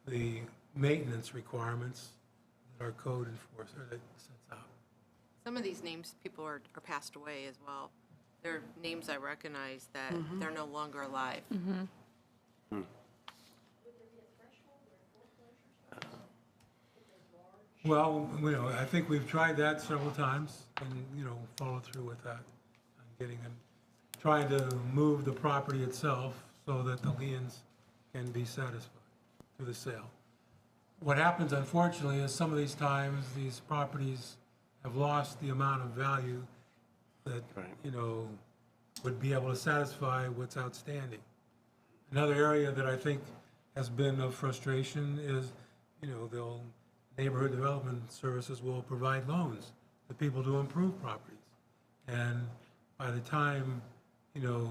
the maintenance requirements that our code enforcer that sets out. Some of these names, people are passed away as well. They're names I recognize that they're no longer alive. Well, you know, I think we've tried that several times and, you know, followed through with that, and getting them, trying to move the property itself so that the liens can be satisfied through the sale. What happens, unfortunately, is some of these times, these properties have lost the amount of value that, you know, would be able to satisfy what's outstanding. Another area that I think has been of frustration is, you know, neighborhood development services will provide loans to people to improve properties. And by the time, you know,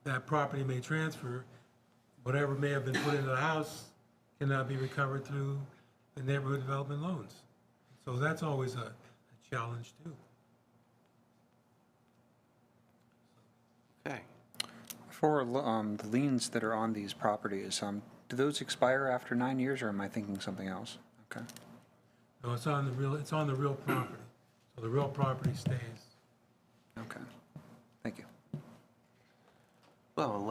that property may transfer, whatever may have been put into the house cannot be recovered through the neighborhood development loans. So that's always a challenge too. Okay. For the liens that are on these properties, do those expire after 9 years, or am I thinking something else? Okay. No, it's on the real property. So the real property stays. Okay. Thank you. Well,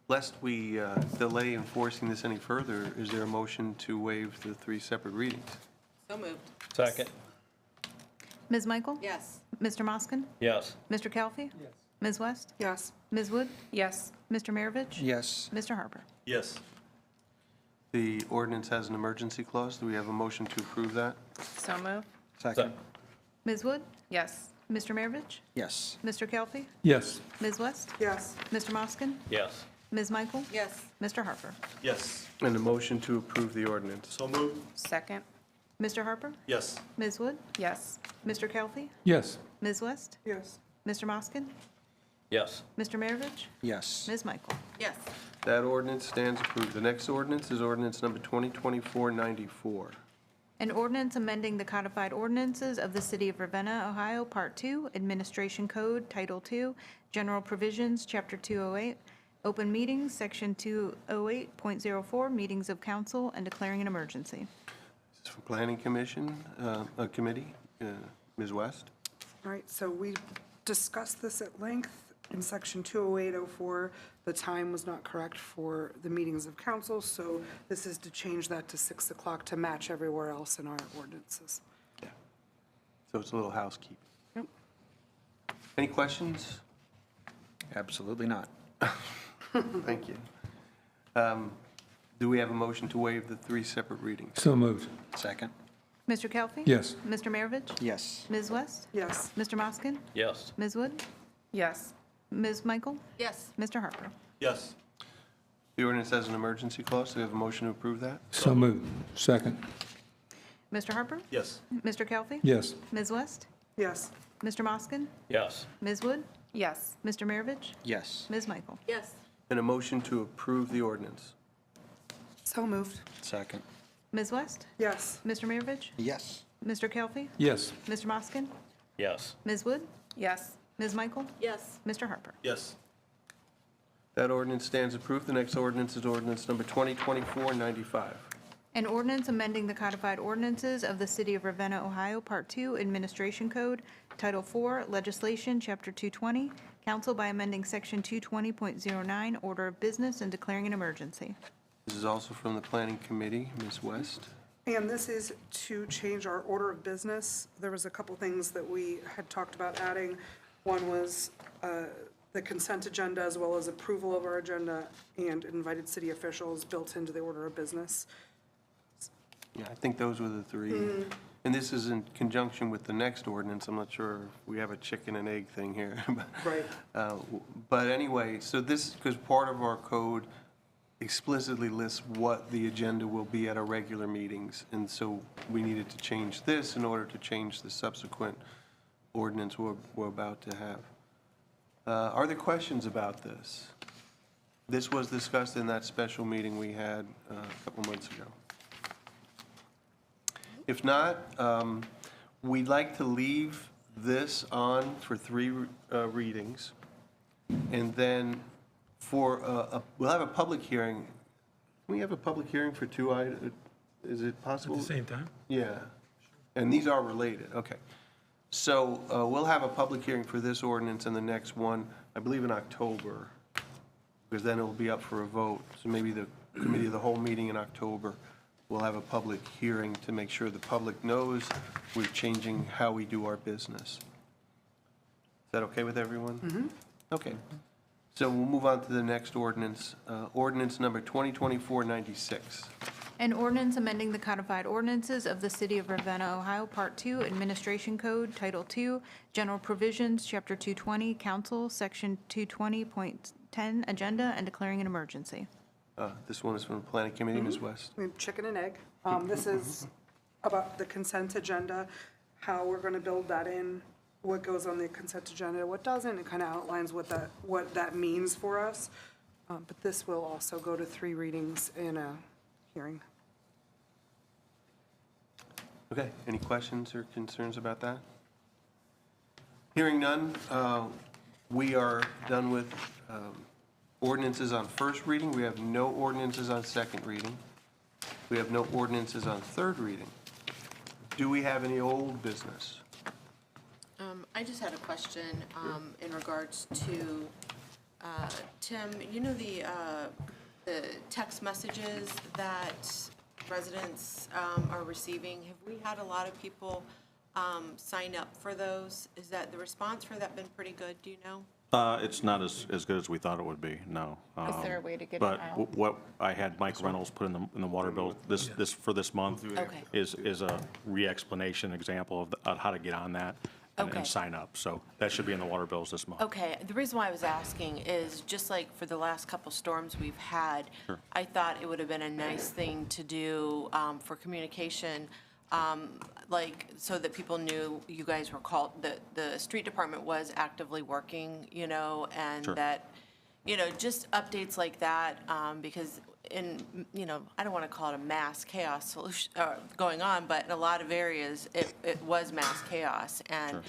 lest we delay enforcing this any further, is there a motion to waive the 3 separate readings? So moved. Second. Ms. Michael? Yes. Mr. Moskin? Yes. Mr. Calfee? Yes. Ms. West? Yes. Ms. Wood? Yes. Mr. Maravich? Yes. Mr. Harper? Yes. The ordinance has an emergency clause. Do we have a motion to approve that? So move. Second. Ms. Wood? Yes. Mr. Maravich? Yes. Mr. Calfee? Yes. Ms. West? Yes. Mr. Moskin? Yes. Ms. Michael? Yes. Mr. Harper? Yes. And a motion to approve the ordinance. So moved. Second. Mr. Harper? Yes. Ms. Wood? Yes. Mr. Calfee? Yes. Ms. West? Yes. Mr. Moskin? Yes. Mr. Maravich? Yes. Ms. Michael? Yes. That ordinance stands approved. The next ordinance is ordinance number 2024-94. An ordinance amending the codified ordinances of the City of Ravenna, Ohio, Part 2, Administration Code, Title 2, General Provisions, Chapter 208, Open Meetings, Section 208.04, Meetings of Council, and declaring an emergency. This is for Planning Commission, Committee, Ms. West? All right, so we discussed this at length. In section 20804, the time was not correct for the meetings of council, so this is to change that to 6 o'clock to match everywhere else in our ordinances. Yeah. So it's a little housekeeping. Yep. Any questions? Absolutely not. Thank you. Do we have a motion to waive the 3 separate readings? So moved. Second? Mr. Kelly? Yes. Mr. Maravich? Yes. Ms. West? Yes. Mr. Moskin? Yes. Ms. Wood? Yes. Ms. Michael? Yes. Mr. Harper? Yes. The ordinance has an emergency clause. Do we have a motion to approve that? So moved. Second. Mr. Harper? Yes. Mr. Kelly? Yes. Ms. West? Yes. Mr. Moskin? Yes. Ms. Wood? Yes. Mr. Maravich? Yes. Ms. Michael? Yes. And a motion to approve the ordinance. So moved. Second? Ms. West? Yes. Mr. Maravich? Yes. Mr. Kelly? Yes. Mr. Moskin? Yes. Ms. Wood? Yes. Ms. Michael? Yes. Mr. Harper? Yes. That ordinance stands approved. The next ordinance is ordinance number 2024-95. An ordinance amending the codified ordinances of the City of Ravenna, Ohio, Part 2, Administration Code, Title 4, Legislation, Chapter 220, Council by amending Section 220.09, Order of Business, and declaring an emergency. This is also from the Planning Committee, Ms. West. And this is to change our order of business. There was a couple things that we had talked about adding. One was the consent agenda, as well as approval of our agenda and invited city officials built into the order of business. Yeah, I think those were the 3. And this is in conjunction with the next ordinance. I'm not sure if we have a chicken and egg thing here. Right. But anyway, so this, because part of our code explicitly lists what the agenda will be at our regular meetings. And so we needed to change this in order to change the subsequent ordinance we're about to have. Are there questions about this? This was discussed in that special meeting we had a couple months ago. If not, we'd like to leave this on for 3 readings. And then we'll have a public hearing. Can we have a public hearing for 2 items? Is it possible? At the same time? Yeah. And these are related, okay. So we'll have a public hearing for this ordinance and the next one, I believe in October, because then it'll be up for a vote. So maybe the committee of the whole meeting in October will have a public hearing to make sure the public knows we're changing how we do our business. Is that okay with everyone? Mm-hmm. Okay. So we'll move on to the next ordinance, ordinance number 2024-96. An ordinance amending the codified ordinances of the City of Ravenna, Ohio, Part 2, Administration Code, Title 2, General Provisions, Chapter 220, Council, Section 220.10, Agenda, and declaring an emergency. This one is from the Planning Committee, Ms. West. We have chicken and egg. This is about the consent agenda, how we're going to build that in, what goes on the consent agenda, what doesn't. It kind of outlines what that means for us. But this will also go to 3 readings in a hearing. Okay, any questions or concerns about that? Hearing none, we are done with ordinances on first reading. We have no ordinances on second reading. We have no ordinances on third reading. Do we have any old business? I just had a question in regards to, Tim, you know the text messages that residents are receiving? Have we had a lot of people sign up for those? Is that the response for that been pretty good, do you know? It's not as good as we thought it would be, no. Is there a way to get it But out? what I had Mike Reynolds put in the water bill for this month Okay. is a re-explanation example of how to get on that and Okay. sign up. So that should be in the water bills this month. Okay, the reason why I was asking is, just like for the last couple storms we've had, I thought it would have been a nice thing to do for communication, like, so that people knew you guys were called, the street department was actively working, and Sure. that, just updates like that, because I don't want to call it a mass chaos solution, going on, but in a lot of areas, it was mass chaos. And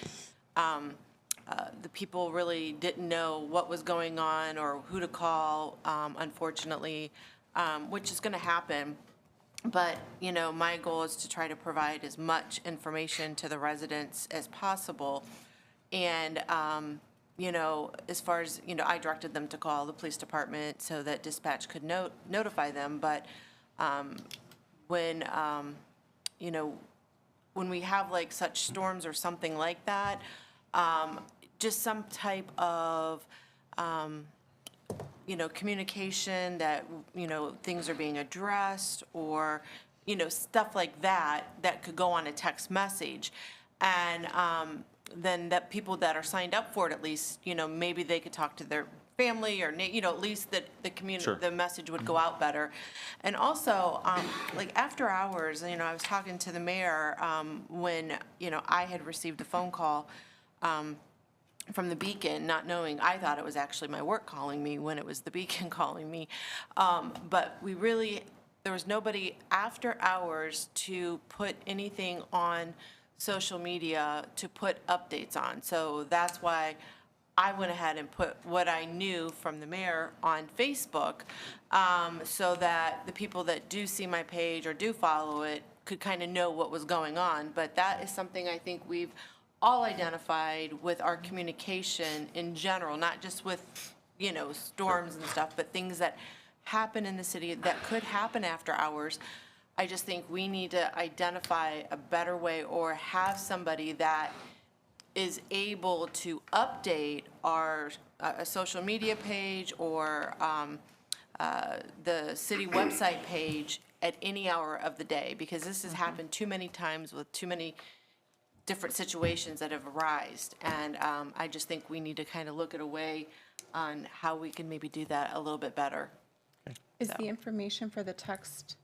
the people really didn't know what was going on or who to call, unfortunately, which is going to happen. But, my goal is to try to provide as much information to the residents as possible. And, as far as, I directed them to call the police department so that dispatch could notify them. But when we have like such storms or something like that, just some type of, communication that, things are being addressed, or, stuff like that, that could go on a text message. And then that people that are signed up for it, at least, maybe they could talk to their family, or, at least that the community, Sure. the message would go out better. And also, like after hours, I was talking to the mayor, when, I had received a phone call, from the Beacon, not knowing, I thought it was actually my work calling me when it was the Beacon calling me. But there was nobody after hours to put anything on social media to put updates on. So that's why I went ahead and put what I knew from the mayor on Facebook, so that the people that do see my page or do follow it could kind of know what was going on. But that is something I think we've all identified with our communication in general, not just with, storms and stuff, but things that happen in the city that could happen after hours. I just think we need to identify a better way, or have somebody that is able to update our social media page, or the city website page at any hour of the day, because this has happened too many times with too many different situations that have arisen. And I just think we need to kind of look at a way on how we can maybe do that a little bit better. Is the information for the text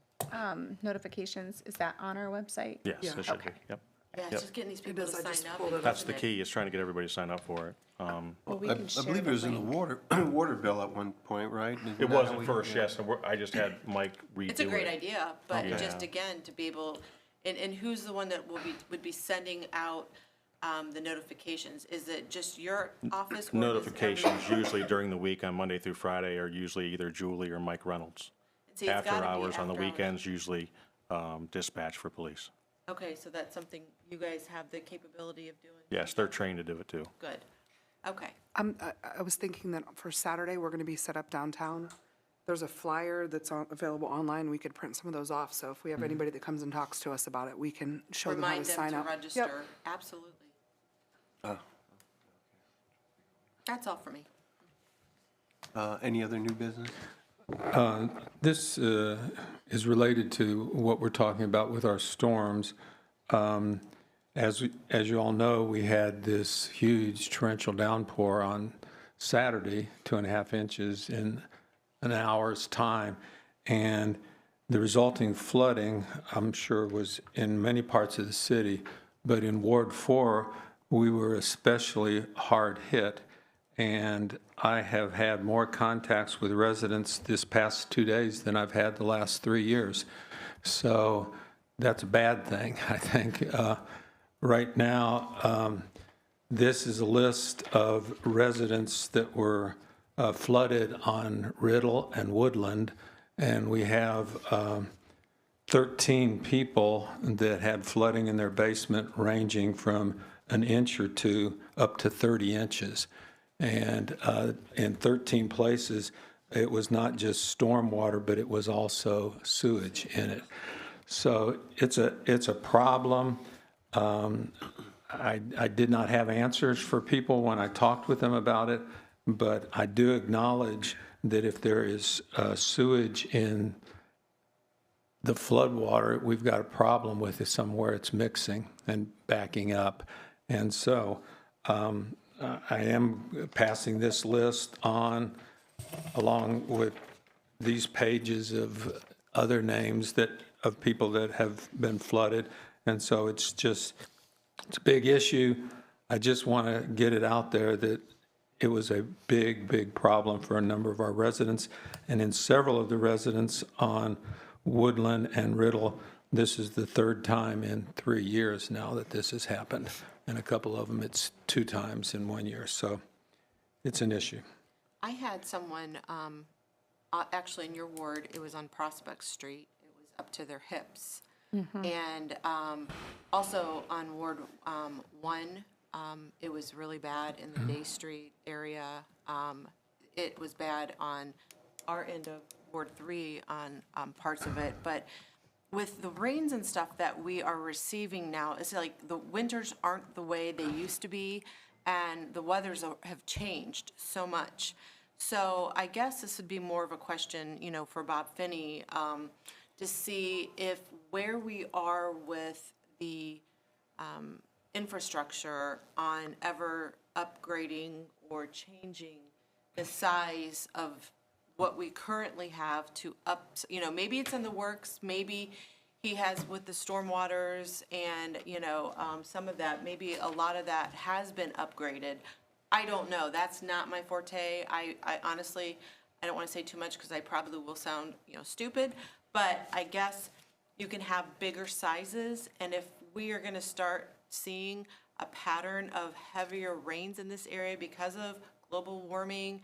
notifications, is that on our website? Yes, Yeah. it should be, Okay. yep. Yeah, it's Yep. just getting these people to is, I just sign up. pulled it up. That's the key, is trying to get everybody to sign up for it. Well, we I can share believe the it was in the link. water bill at one point, right? Isn't It that was how at we- first, yeah. yes, and I just had Mike redo it. It's a great idea, but Okay. just again, to be able, and who's the one that would be sending out the notifications? Is it just your office? Or does Notifications usually during the week on Monday through Friday are usually either Julie or Mike Reynolds. See, it's After gotta be hours on the after hours. weekends, usually dispatch for police. Okay, so that's something you guys have the capability of doing? Yes, they're trained to do it too. Good. Okay. I was thinking that for Saturday, we're going to be set up downtown. There's a flyer that's available online. We could print some of those off. So if we have anybody that comes and talks to us about it, we can show them how to Remind them sign to up. register. Yep. Absolutely. That's all for me. Any other new business? This is related to what we're talking about with our storms. As you all know, we had this huge torrential downpour on Saturday, 2.5 inches in an hour's time. And the resulting flooding, I'm sure, was in many parts of the city. But in Ward 4, we were especially hard hit. And I have had more contacts with residents this past 2 days than I've had the last 3 years. So that's a bad thing, I think. Right now, this is a list of residents that were flooded on Riddle and Woodland. And we have 13 people that had flooding in their basement, ranging from an inch or two up to 30 inches. And in 13 places, it was not just stormwater, but it was also sewage in it. So it's a problem. I did not have answers for people when I talked with them about it, but I do acknowledge that if there is sewage in the floodwater, we've got a problem with it somewhere. It's mixing and backing up. And so I am passing this list on along with these pages of other names of people that have been flooded. And so it's a big issue. I just want to get it out there that it was a big, big problem for a number of our residents. And in several of the residents on Woodland and Riddle, this is the third time in 3 years now that this has happened. And a couple of them, it's 2 times in 1 year. So it's an issue. I had someone, actually in your ward, it was on Prospect Street. It was up to their hips. And also on Ward 1, it was really bad in the Day Street area. It was bad on our end of Ward 3 on parts of it. But with the rains and stuff that we are receiving now, it's like the winters aren't the way they used to be, and the weathers have changed so much. So I guess this would be more of a question, you know, for Bob Finney, to see if where we are with the infrastructure on ever upgrading or changing the size of what we currently have to you know, maybe it's in the works, maybe he has with the stormwaters and, you know, some of that, maybe a lot of that has been upgraded. I don't know. That's not my forte. I honestly, I don't want to say too much because I probably will sound, you know, stupid, but I guess you can have bigger sizes, and if we are going to start seeing a pattern of heavier rains in this area because of global warming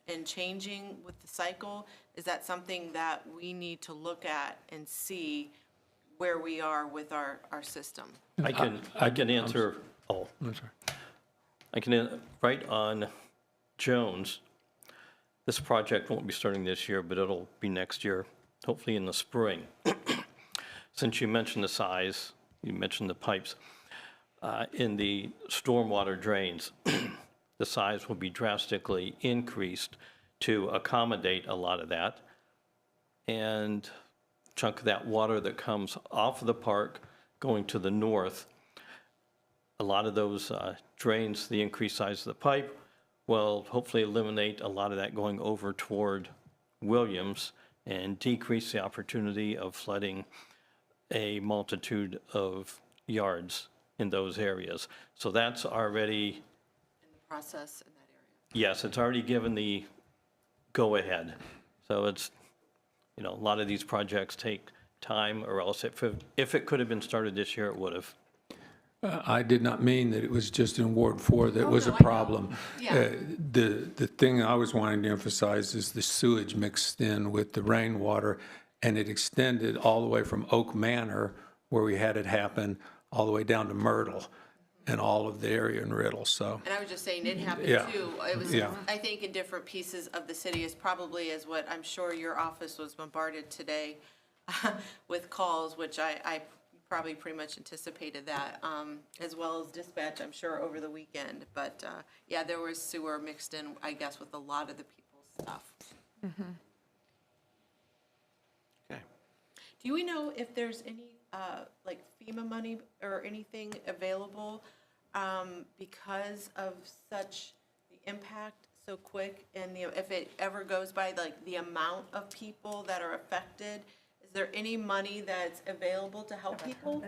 and changing with the cycle, is that something that we need to look at and see where we are with our system? I can answer, right on Jones, this project won't be starting this year, but it'll be next year, hopefully in the spring. Since you mentioned the size, you mentioned the pipes, in the stormwater drains, the size will be drastically increased to accommodate a lot of that. And chunk of that water that comes off of the park going to the north, a lot of those drains, the increased size of the pipe, will hopefully eliminate a lot of that going over toward Williams and decrease the opportunity of flooding a multitude of yards in those areas. So that's already, Process in that area. yes, it's already given the go-ahead. So it's, you know, a lot of these projects take time, or else if it could have been started this year, it would have. I did not mean that it was just in Ward 4 that was a no, I know. problem. Yeah. The thing I was wanting to emphasize is the sewage mixed in with the rainwater, and it extended all the way from Oak Manor, where we had it happen, all the way down to Myrtle and all of the area in Riddle, so. And I was just saying, it happened Yeah. too. It was, Yeah. I think, in different pieces of the city, is probably as what I'm sure your office was bombarded today with calls, which I probably pretty much anticipated that, as well as dispatch, I'm sure, over the weekend. But, yeah, there was sewer mixed in, I guess, with a lot of the people's stuff. Okay. Do we know if there's any, like FEMA money or anything available because of such the impact so quick, and if it ever goes by, like the amount of people that are affected? Is there any money that's available to help people?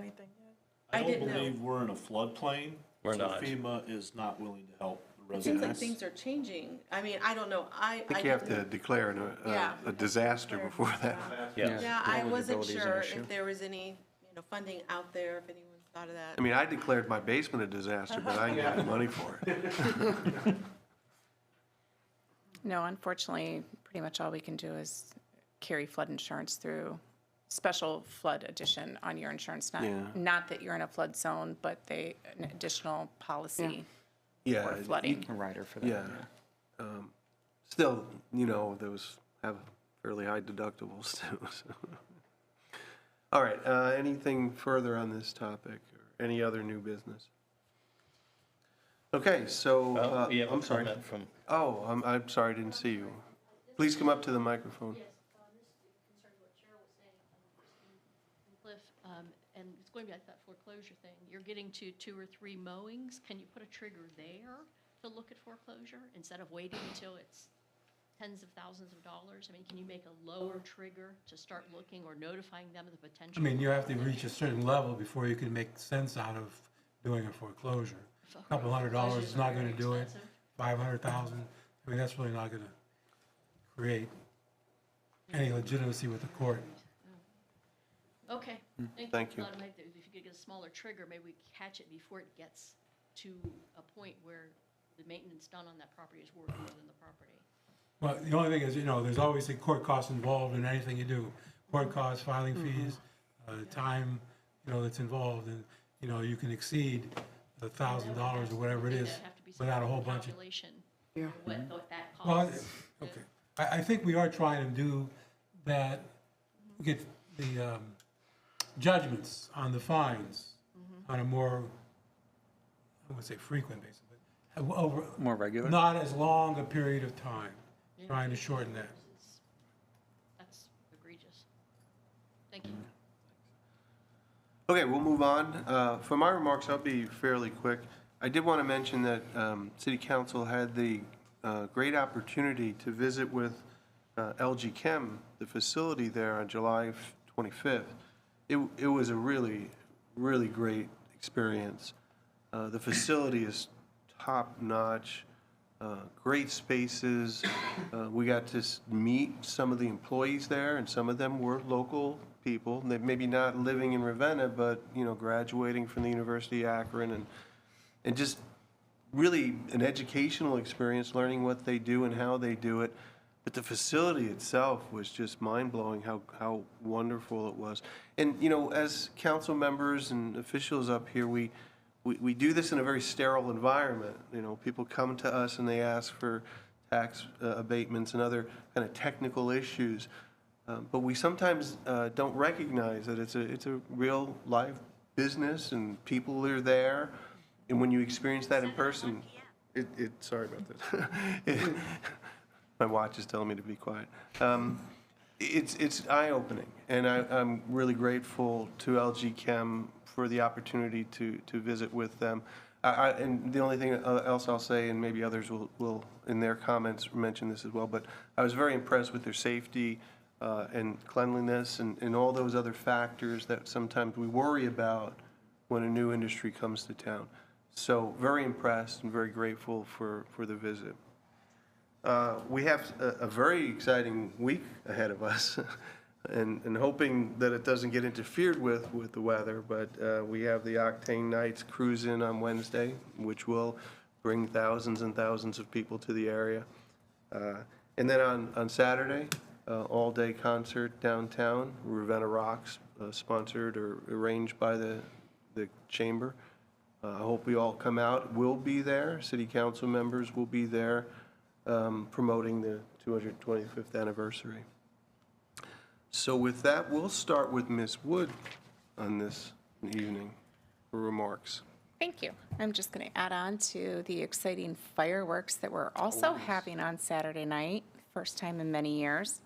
I don't didn't know. believe we're in a floodplain. We're so not. FEMA is not willing to help the It seems like residents. things are changing. I mean, I don't know. I think you have to declare Yeah. a disaster before that. Yeah, I wasn't Vulnerability is an sure issue. if there was any, you know, funding out there, if anyone's thought of that. I mean, I declared my basement a disaster, but I ain't got the money for it. No, unfortunately, pretty much all we can do is carry flood insurance through special flood addition on your insurance, Yeah. not that you're in a flood zone, but an additional policy Yeah. for flooding. A rider for that. Yeah. Still, you know, those have fairly high deductibles too. So. All right, anything further on this topic or any other new business? Okay, so, We have a I'm sorry. comment from, Oh, I'm sorry, I didn't see you. Please come up to the microphone. Yes, this concerns what Cheryl was saying, Cliff, and it's going back to that foreclosure thing. You're getting to 2 or 3 mowings. Can you put a trigger there to look at foreclosure instead of waiting until it's tens of thousands of dollars? I mean, can you make a lower trigger to start looking or notifying them of the potential? I mean, you have to reach a certain level before you can make sense out of doing a foreclosure. $200 is not going to do it. 500,000. I mean, that's really not going to create any legitimacy with the court. Okay, Thank you. Thought maybe if you could get a smaller trigger, maybe we catch it before it gets to a point where the maintenance done on that property is worth more than the property. Well, the only thing is, there's always court costs involved in anything you do. Court costs, filing fees, time, that's involved, and, you can exceed $1,000 or whatever it is without a whole bunch of. Calculation, Yeah. what that Well, costs. okay. I think we are trying to do that, get the judgments on the fines on a more, I wouldn't say frequent basis, but over. More regular? Not as long a period of time, trying to shorten that. That's egregious. Thank you. Okay, we'll move on. For my remarks, I'll be fairly quick. I did want to mention that City Council had the great opportunity to visit with LG Chem, the facility there, on July 25th. It was a really, really great experience. The facility is top-notch, great spaces. We got to meet some of the employees there, and some of them were local people. They maybe not living in Ravenna, but, graduating from the University of Akron, and just really an educational experience, learning what they do and how they do it. But the facility itself was just mind-blowing how wonderful it was. And, as council members and officials up here, we do this in a very sterile environment. People come to us and they ask for tax abatements and other kind of technical issues. But we sometimes don't recognize that it's a real live business and people are there. And when you experience that in person, sorry about that. My watch is telling me to be quiet. It's eye-opening, and I'm really grateful to LG Chem for the opportunity to visit with them. And the only thing else I'll say, and maybe others will in their comments mention this as well, but I was very impressed with their safety and cleanliness and all those other factors that sometimes we worry about when a new industry comes to town. So very impressed and very grateful for the visit. We have a very exciting week ahead of us, and hoping that it doesn't get interfered with the weather, but we have the Octane Nights cruise in on Wednesday, which will bring thousands and thousands of people to the area. And then on Saturday, all-day concert downtown, Ravenna Rocks, sponsored or arranged by the Chamber. I hope we all come out. We'll be there. City Council members will be there promoting the 225th anniversary. So with that, we'll start with Ms. Wood on this evening for remarks. Thank you. I'm just going to add on to the exciting fireworks that we're also having on Saturday night, first time in many years.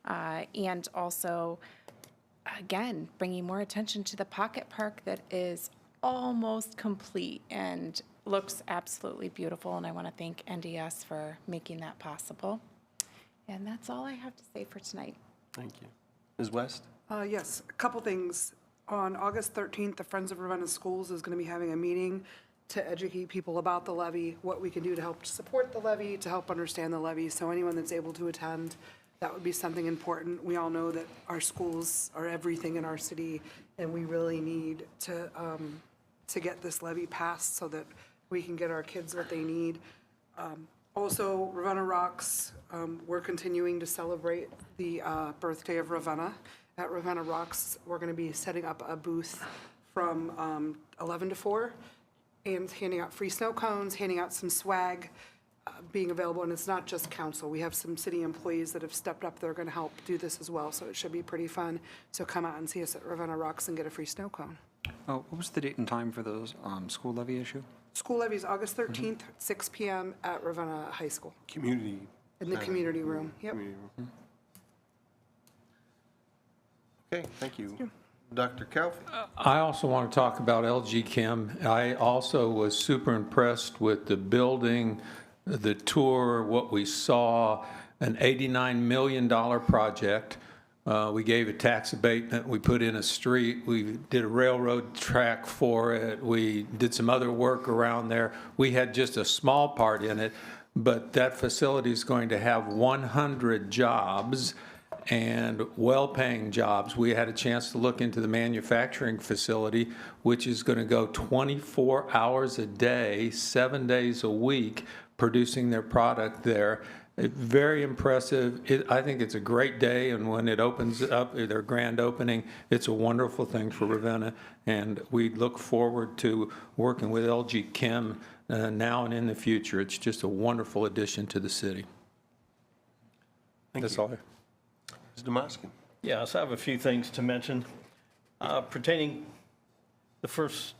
And also, again, bringing more attention to the Pocket Park that is almost complete and looks absolutely beautiful. And I want to thank NDS for making that possible. And that's all I have to say for tonight. Thank you. Ms. West? Yes, a couple things. On August 13th, the Friends of Ravenna Schools is going to be having a meeting to educate people about the levy, what we can do to help support the levy, to help understand the levy. So anyone that's able to attend, that would be something important. We all know that our schools are everything in our city, and we really need to get this levy passed so that we can get our kids what they need. Also, Ravenna Rocks, we're continuing to celebrate the birthday of Ravenna. At Ravenna Rocks, we're going to be setting up a booth from 11 to 4 and handing out free snow cones, handing out some swag, being available. And it's not just council. We have some city employees that have stepped up that are going to help do this as well. So it should be pretty fun. So come out and see us at Ravenna Rocks and get a free snow cone. Oh, what was the date and time for those school levy issue? School levy is August 13th, 6 p.m. at Ravenna High School. Community. In the community room. Yep. Community room. Okay, thank you. Dr. Calfee? I also want to talk about LG Chem. I also was super impressed with the building, the tour, what we saw, an $89 million project We gave a tax abatement, we put in a street, we did a railroad track for it, we did some other work around there. We had just a small part in it, but that facility is going to have 100 jobs and well-paying jobs. We had a chance to look into the manufacturing facility, which is going to go 24 hours a day, 7 days a week, producing their product there. Very impressive. I think it's a great day, and when it opens up, their grand opening, it's a wonderful thing for Ravenna, and we look forward to working with LG Chem now and in the future. It's just a wonderful addition to the city. That's all I have. Mr. Demoskin. Yes, I have a few things to mention. Pertaining, the first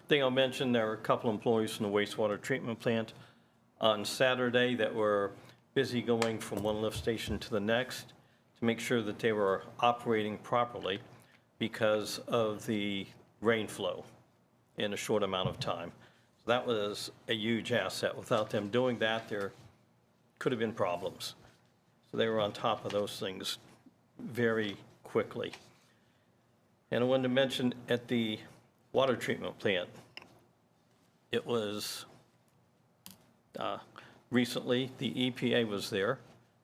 thing I'll mention, there were a couple employees from the wastewater treatment plant on Saturday that were busy going from one lift station to the next to make sure that they were operating properly because of the rain flow in a short amount of time. So that was a huge asset. Without them doing that, there could have been problems. So they were on top of those things very quickly. And I wanted to mention at the water treatment plant, it was recently, the EPA was there,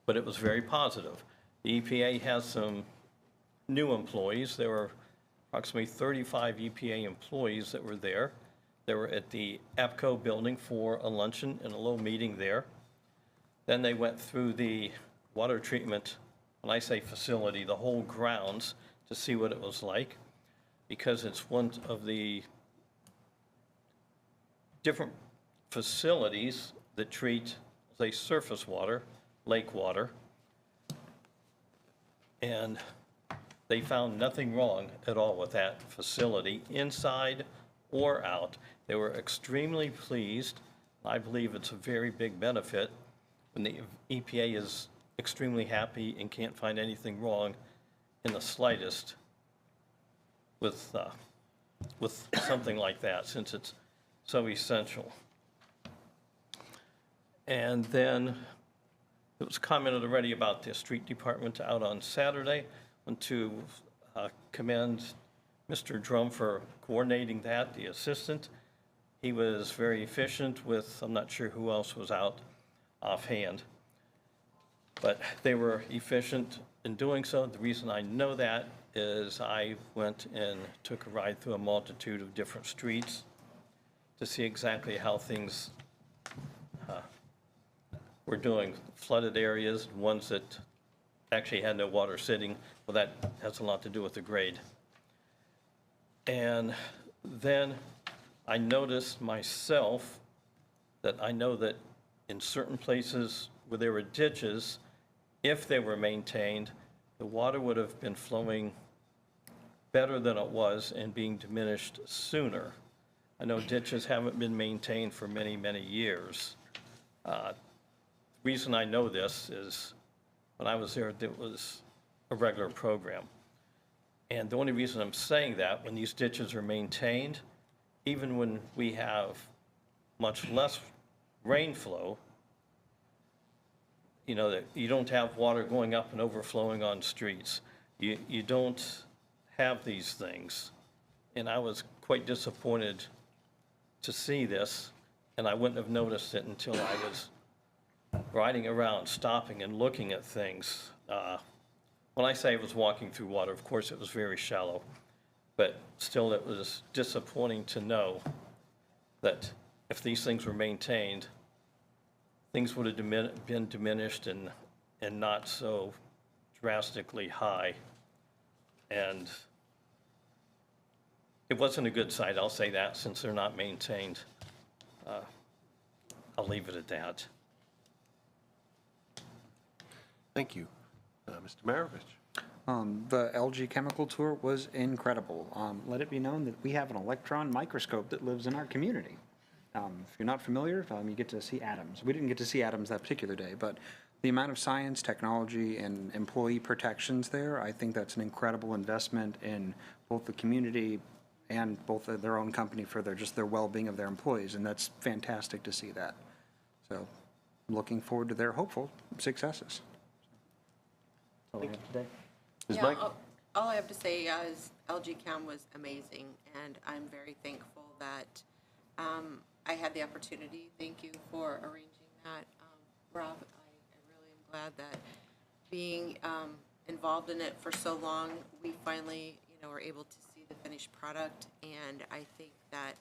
but it was very positive. The EPA has some new employees. There were approximately 35 EPA employees that were there. They were at the APCO building for a luncheon and a little meeting there. Then they went through the water treatment, when I say facility, the whole grounds to see what it was like, because it's one of the different facilities that treat, say, surface water, lake water, and they found nothing wrong at all with that facility, inside or out. They were extremely pleased. I believe it's a very big benefit when the EPA is extremely happy and can't find anything wrong in the slightest with something like that, since it's so essential. And then it was commented already about the street department out on Saturday. I want to commend Mr. Drum for coordinating that, the assistant. He was very efficient with, I'm not sure who else was out offhand, but they were efficient in doing so. The reason I know that is I went and took a ride through a multitude of different streets to see exactly how things were doing. Flooded areas, ones that actually had no water sitting. Well, that has a lot to do with the grade. And then I noticed myself that I know that in certain places where there were ditches, if they were maintained, the water would have been flowing better than it was and being diminished sooner. I know ditches haven't been maintained for many, many years. The reason I know this is when I was there, it was a regular program. And the only reason I'm saying that, when these ditches are maintained, even when we have much less rain flow, you know, that you don't have water going up and overflowing on streets. You don't have these things. And I was quite disappointed to see this, and I wouldn't have noticed it until I was riding around, stopping and looking at things. When I say I was walking through water, of course it was very shallow, but still it was disappointing to know that if these things were maintained, things would have been diminished and not so drastically high. And it wasn't a good sight, I'll say that, since they're not maintained. I'll leave it at that. Thank you. Mr. Maravich. The LG Chemical Tour was incredible. Let it be known that we have an electron microscope that lives in our community. If you're not familiar, you get to see atoms. We didn't get to see atoms that particular day, but the amount of science, technology, and employee protections there, I think that's an incredible investment in both the community and both their own company for their well-being of their employees, and that's fantastic to see that. So, looking forward to their hopeful successes. That's all I have today. Ms. Yeah, Mike? all I have to say is LG Chem was amazing, and I'm very thankful that I had the opportunity. Thank you for arranging that, Rob. I really am glad that being involved in it for so long, we finally, were able to see the finished product. And I think that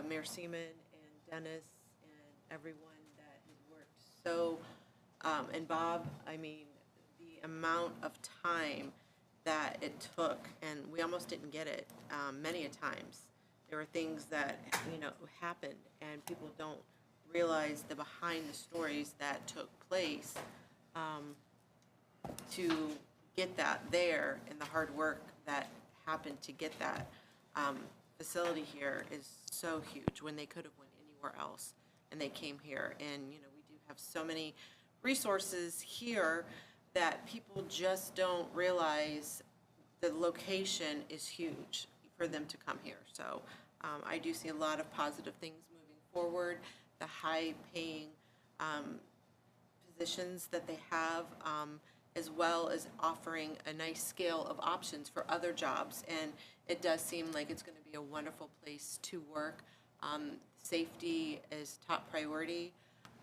Mayor Seaman and Dennis and everyone that has worked so, and Bob, I mean, the amount of time that it took, and we almost didn't get it many a times. There were things that, happened, and people don't realize the behind the stories that took place to get that there, and the hard work that happened to get that facility here is so huge, when they could have went anywhere else, and they came here. And, we do have so many resources here that people just don't realize the location is huge for them to come here. So I do see a lot of positive things moving forward. The high-paying positions that they have, as well as offering a nice scale of options for other jobs. And it does seem like it's going to be a wonderful place to work. Safety is top priority,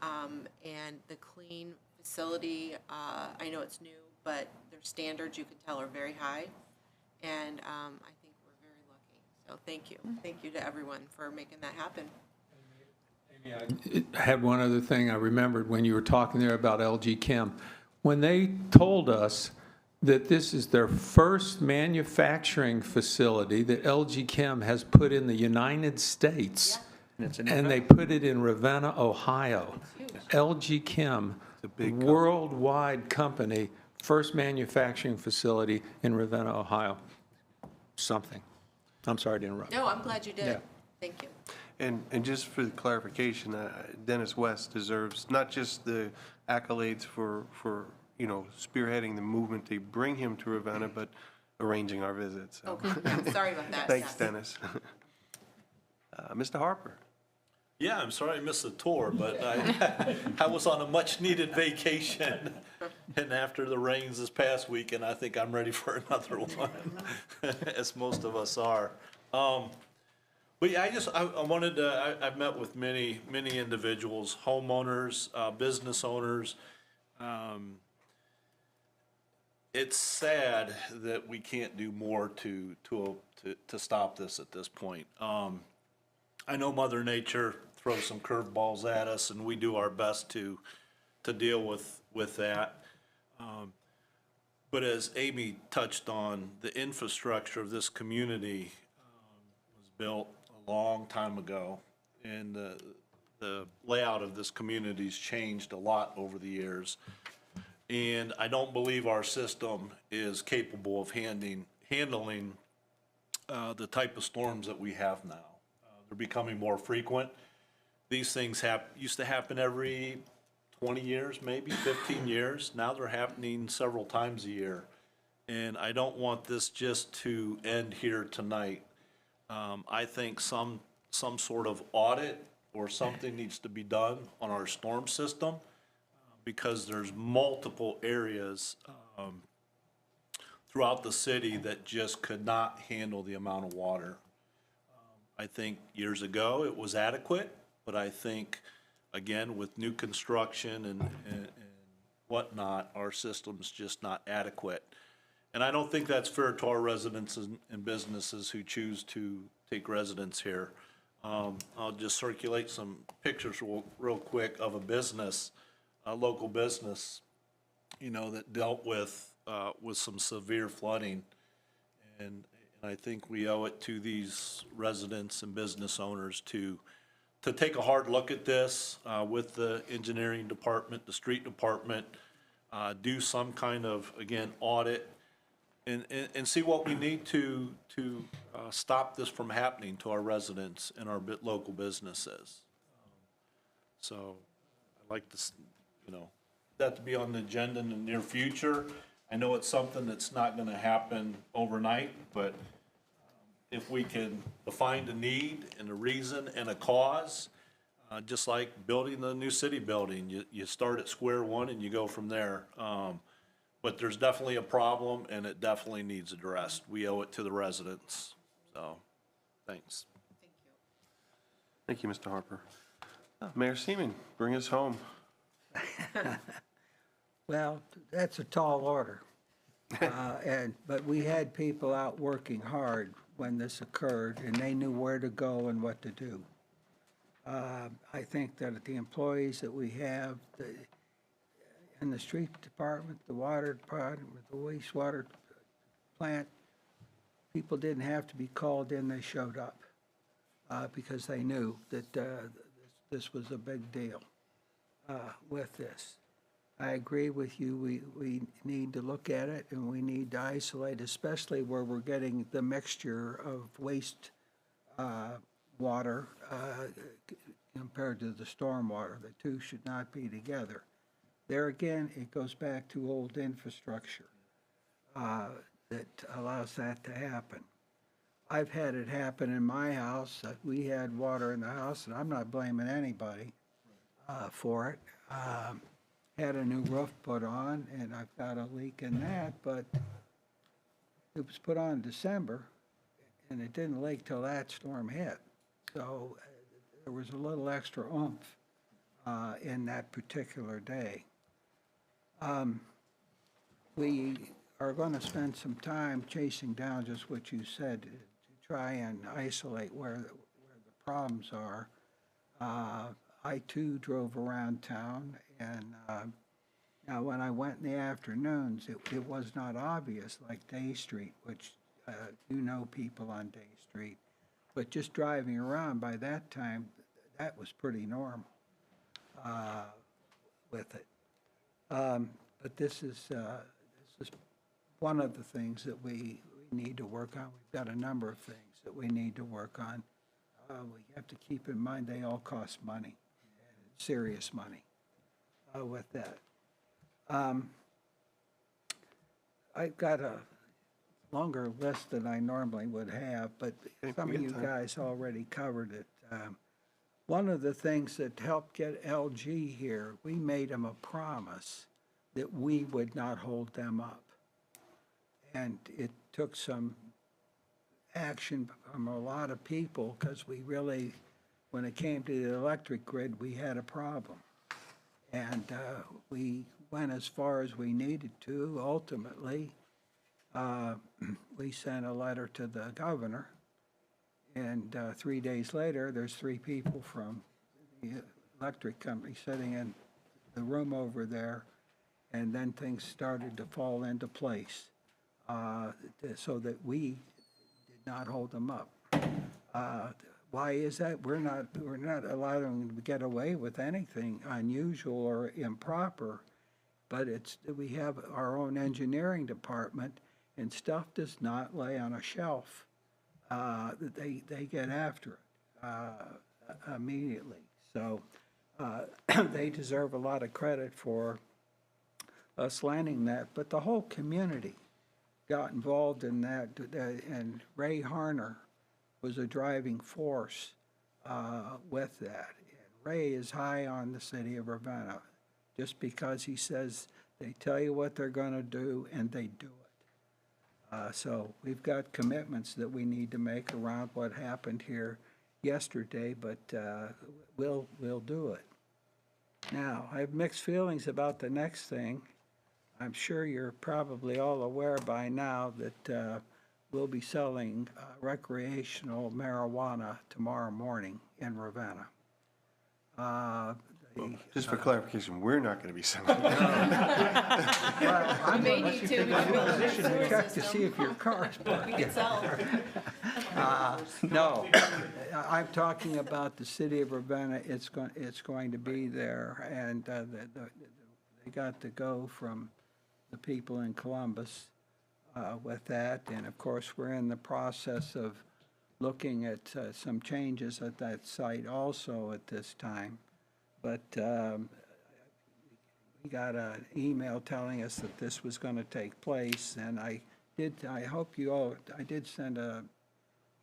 and the clean facility, I know it's new, but their standards, you can tell, are very high. And I think we're very lucky. So thank you. Thank you to everyone for making that happen. I had one other thing I remembered when you were talking there about LG Chem. When they told us that this is their first manufacturing facility that LG Chem has put in the United States, and they put it in Ravenna, Ohio. LG Chem, worldwide company, first manufacturing facility in Ravenna, Ohio. Something. I'm sorry to interrupt. No, I'm glad you did. Yeah. Thank you. And just for the clarification, Dennis West deserves not just the accolades for spearheading the movement to bring him to Ravenna, but arranging our visit. So. Okay, yeah, sorry about that. Thanks, Yes. Dennis. Mr. Harper. Yeah, I'm sorry I missed the tour, but I was on a much-needed vacation. And after the rains this past weekend, I think I'm ready for another one, as most of us are. But yeah, I wanted to, I've met with many individuals, homeowners, business owners. It's sad that we can't do more to stop this at this point. I know Mother Nature throws some curveballs at us, and we do our best to deal with that. But as Amy touched on, the infrastructure of this community was built a long time ago, and the layout of this community's changed a lot over the years. And I don't believe our system is capable of handling the type of storms that we have now. They're becoming more frequent. These things used to happen every 20 years, maybe 15 years. Now they're happening several times a year. And I don't want this just to end here tonight. I think some sort of audit or something needs to be done on our storm system, because there's multiple areas throughout the city that just could not handle the amount of water. I think years ago it was adequate, but I think, again, with new construction and whatnot, our system's just not adequate. And I don't think that's fair to our residents and businesses who choose to take residence here. I'll just circulate some pictures real quick of a business, a local business, that dealt with some severe flooding. And I think we owe it to these residents and business owners to take a hard look at this with the engineering department, the street department, do some kind of, again, audit, and see what we need to stop this from happening to our residents and our local businesses. So I'd like to, that to be on the agenda in the near future. I know it's something that's not going to happen overnight, but if we can find a need and a reason and a cause, just like building the new city building, you start at square one and you go from there. But there's definitely a problem, and it definitely needs addressed. We owe it to the residents, so, thanks. Thank you, Mr. Harper. Mayor Seaman, bring us home. Well, that's a tall order. But we had people out working hard when this occurred, and they knew where to go and what to do. I think that the employees that we have in the street department, the water department, the wastewater plant, people didn't have to be called in, they showed up because they knew that this was a big deal with this. I agree with you, we need to look at it and we need to isolate, especially where we're getting the mixture of waste water compared to the storm water. The two should not be together. There again, it goes back to old infrastructure that allows that to happen. I've had it happen in my house. We had water in the house, and I'm not blaming anybody for it. Had a new roof put on, and I've got a leak in that, but it was put on in December, and it didn't leak till that storm hit. So there was a little extra oomph in that particular day. We are going to spend some time chasing down just what you said to try and isolate where the problems are. I too drove around town, and now when I went in the afternoons, it was not obvious like Day Street, which you know people on Day Street, but just driving around by that time, that was pretty normal with it. But this is one of the things that we need to work on. We've got a number of things that we need to work on. We have to keep in mind they all cost money, serious money with that. I've got a longer list than I normally would have, but some of you guys already covered it. One of the things that helped get LG here, we made them a promise that we would not hold them up. And it took some action from a lot of people because we really, when it came to the electric grid, we had a problem. And we went as far as we needed to. Ultimately, we sent a letter to the governor. And 3 days later, there's 3 people from the electric company sitting in the room over there. And then things started to fall into place so that we did not hold them up. Why is that? We're not allowing them to get away with anything unusual or improper, but we have our own engineering department, and stuff does not lay on a shelf. They get after it immediately. So they deserve a lot of credit for us landing that, but the whole community got involved in that, and Ray Harner was a driving force with that. And Ray is high on the city of Ravenna just because he says they tell you what they're going to do and they do it. So we've got commitments that we need to make around what happened here yesterday, but we'll do it. Now, I have mixed feelings about the next thing. I'm sure you're probably all aware by now that we'll be selling recreational marijuana tomorrow morning in Ravenna. Just for clarification, we're not going to be selling. You may need to. Check to see if your car's parked. We can sell. No, I'm talking about the city of Ravenna. It's going to be there, and they got to go from the people in Columbus with that. And of course, we're in the process of looking at some changes at that site also at this time. But we got an email telling us that this was going to take place, and I did send a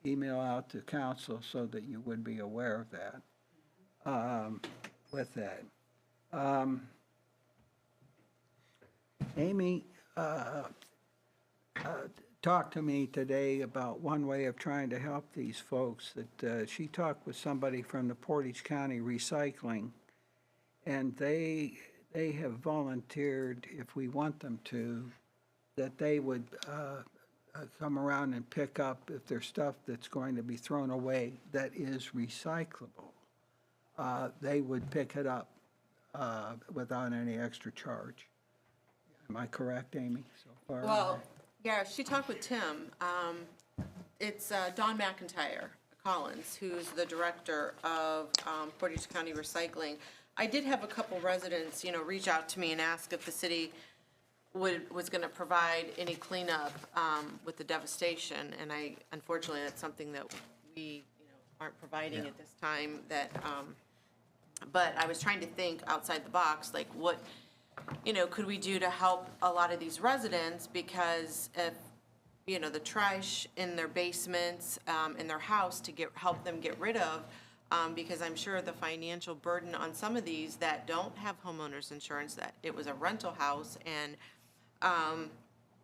email out to council so that you would be aware of that, with that. Amy, talked to me today about one way of trying to help these folks, that she talked with somebody from the Portage County Recycling, and they have volunteered, if we want them to, that they would come around and pick up if there's stuff that's going to be thrown away that is recyclable. They would pick it up without any extra charge. Am I correct, Amy, so far? Well, yeah, she talked with Tim. It's Don McIntyre Collins, who's the director of Portage County Recycling. I did have a couple residents, reach out to me and ask if the city was going to provide any cleanup with the devastation, and unfortunately, that's something that we, aren't providing at this time. But I was trying to think outside the box, like what, could we do to help a lot of these residents? Because if, the trash in their basements, in their house to help them get rid of, because I'm sure the financial burden on some of these that don't have homeowners insurance, that it was a rental house and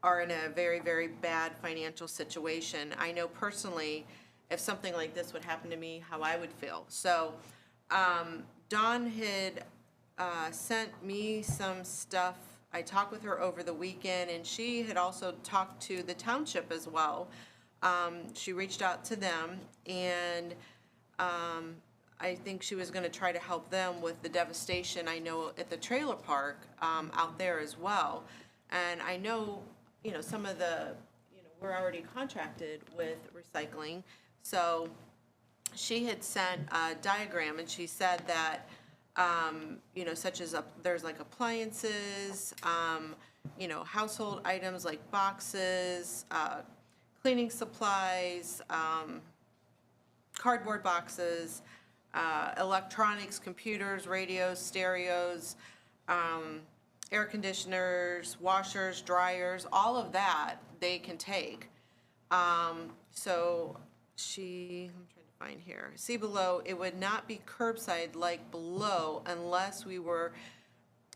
are in a very, very bad financial situation. I know personally, if something like this would happen to me, how I would feel. So Dawn had sent me some stuff. I talked with her over the weekend, and she had also talked to the township as well. She reached out to them, and I think she was going to try to help them with the devastation, I know, at the trailer park out there as well. And I know, some of the, we're already contracted with recycling. So she had sent a diagram, and she said that, such as there's like appliances, household items like boxes, cleaning supplies, cardboard boxes, electronics, computers, radios, stereos, air conditioners, washers, dryers, all of that they can take. So I'm trying to find here. See below, it would not be curbside like below unless we were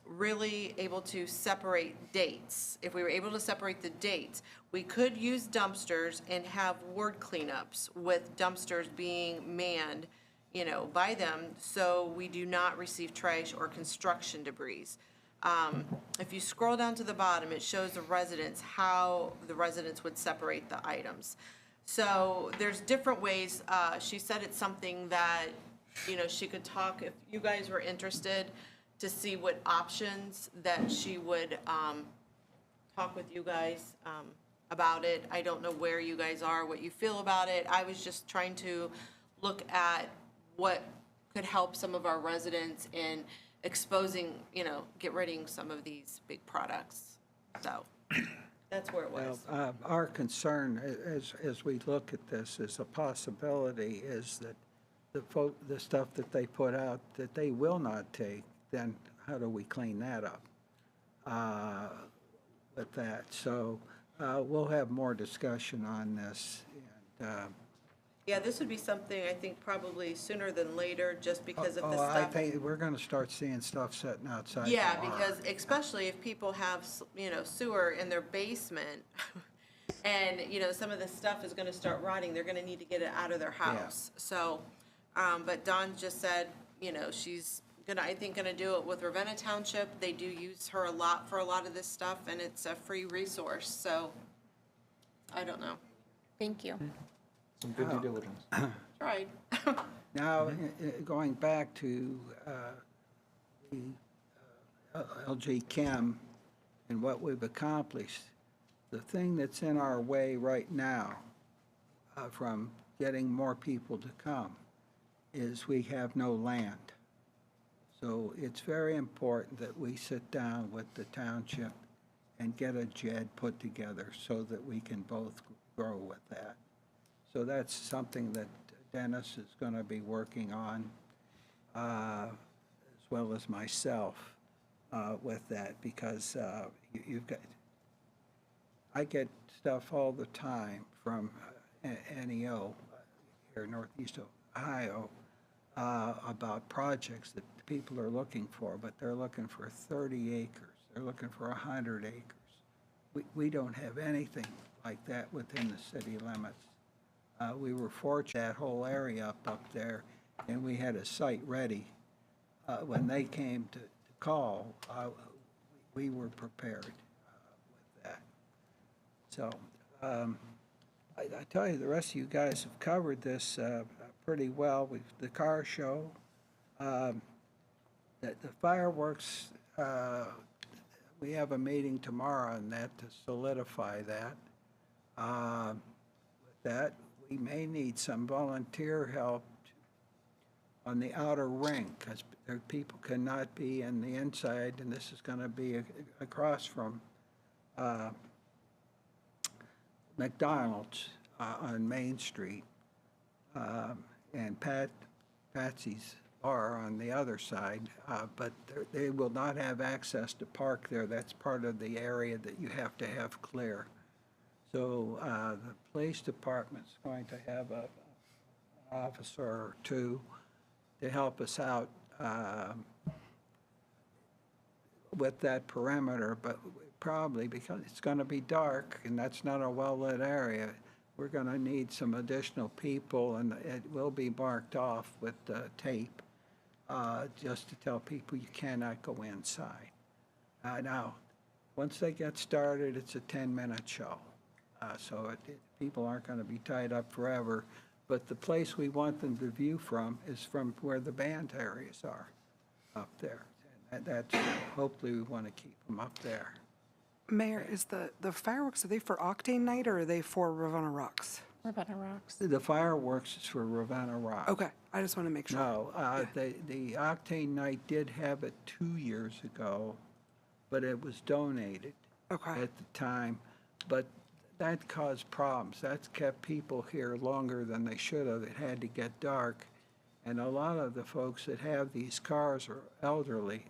really able to separate dates. If we were able to separate the dates, we could use dumpsters and have ward cleanups with dumpsters being manned, by them, so we do not receive trash or construction debris. If you scroll down to the bottom, it shows the residents, how the residents would separate the items. So there's different ways. She said it's something that, she could talk, if you guys were interested, to see what options that she would talk with you guys about it. I don't know where you guys are, what you feel about it. I was just trying to look at what could help some of our residents in exposing, get rid of some of these big products. So that's where it was. Well, our concern as we look at this is a possibility is that the stuff that they put out that they will not take, then how do we clean that up with that? So we'll have more discussion on this. And, yeah, this would be something I think probably sooner than later, just because of the stuff. I think we're going to start seeing stuff sitting outside. Yeah, because especially if people have, sewer in their basement, and, some of this stuff is going to start rotting, they're going to need to get it out of their house. Yeah. So, but Dawn just said, she's I think gonna do it with Ravenna Township. They do use her a lot for a lot of this stuff, and it's a free resource, so I don't know. Thank you. Some good due diligence. Tried. Now, going back to the LG Chem and what we've accomplished, the thing that's in our way right now from getting more people to come is we have no land. So it's very important that we sit down with the township and get a JED put together so that we can both grow with that. So that's something that Dennis is going to be working on, as well as myself, with that, because I get stuff all the time from NEO here in Northeast Ohio about projects that people are looking for, but they're looking for 30 acres. They're looking for 100 acres. we don't have anything like that within the city limits. We were fortunate, that whole area up there, and we had a site ready. When they came to call, we were prepared with that. So, I tell you, the rest of you guys have covered this pretty well. The car show, the fireworks, we have a meeting tomorrow on that to solidify that. With that, we may need some volunteer help on the outer ring, because people cannot be in the inside, and this is going to be across from McDonald's on Main Street, and Patsy's Bar on the other side, but they will not have access to park there. That's part of the area that you have to have clear. So the police department's going to have an officer or two to help us out with that perimeter, but probably because it's going to be dark and that's not a well-lit area, we're going to need some additional people, and it will be marked off with tape just to tell people you cannot go inside. Now, once they get started, it's a 10-minute show, so people aren't going to be tied up forever. But the place we want them to view from is from where the band areas are, up there. And that's, hopefully we want to keep them up there. Mayor, is the fireworks, are they for Octane Night or are they for Ravenna Rocks? Ravenna Rocks. The fireworks is for Ravenna Rock. Okay, I just want to make sure. No, the Octane Night did have it 2 years ago, but it was donated at the time. But that caused problems. That's kept people here longer than they should have. It had to get dark. And a lot of the folks that have these cars are elderly.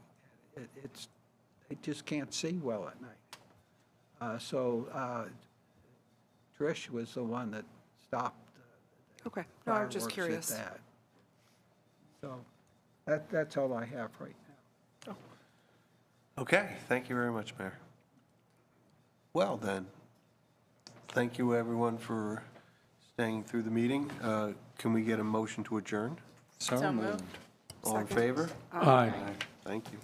They just can't see well at night. So Trish was the one that stopped Okay, no, I'm just fireworks curious. at that. So that's all I have right now. Okay, thank you very much, Mayor. Well, then, thank you, everyone, for staying through the meeting. Can we get a motion to adjourn? So moved. All in favor? Aye. Thank you.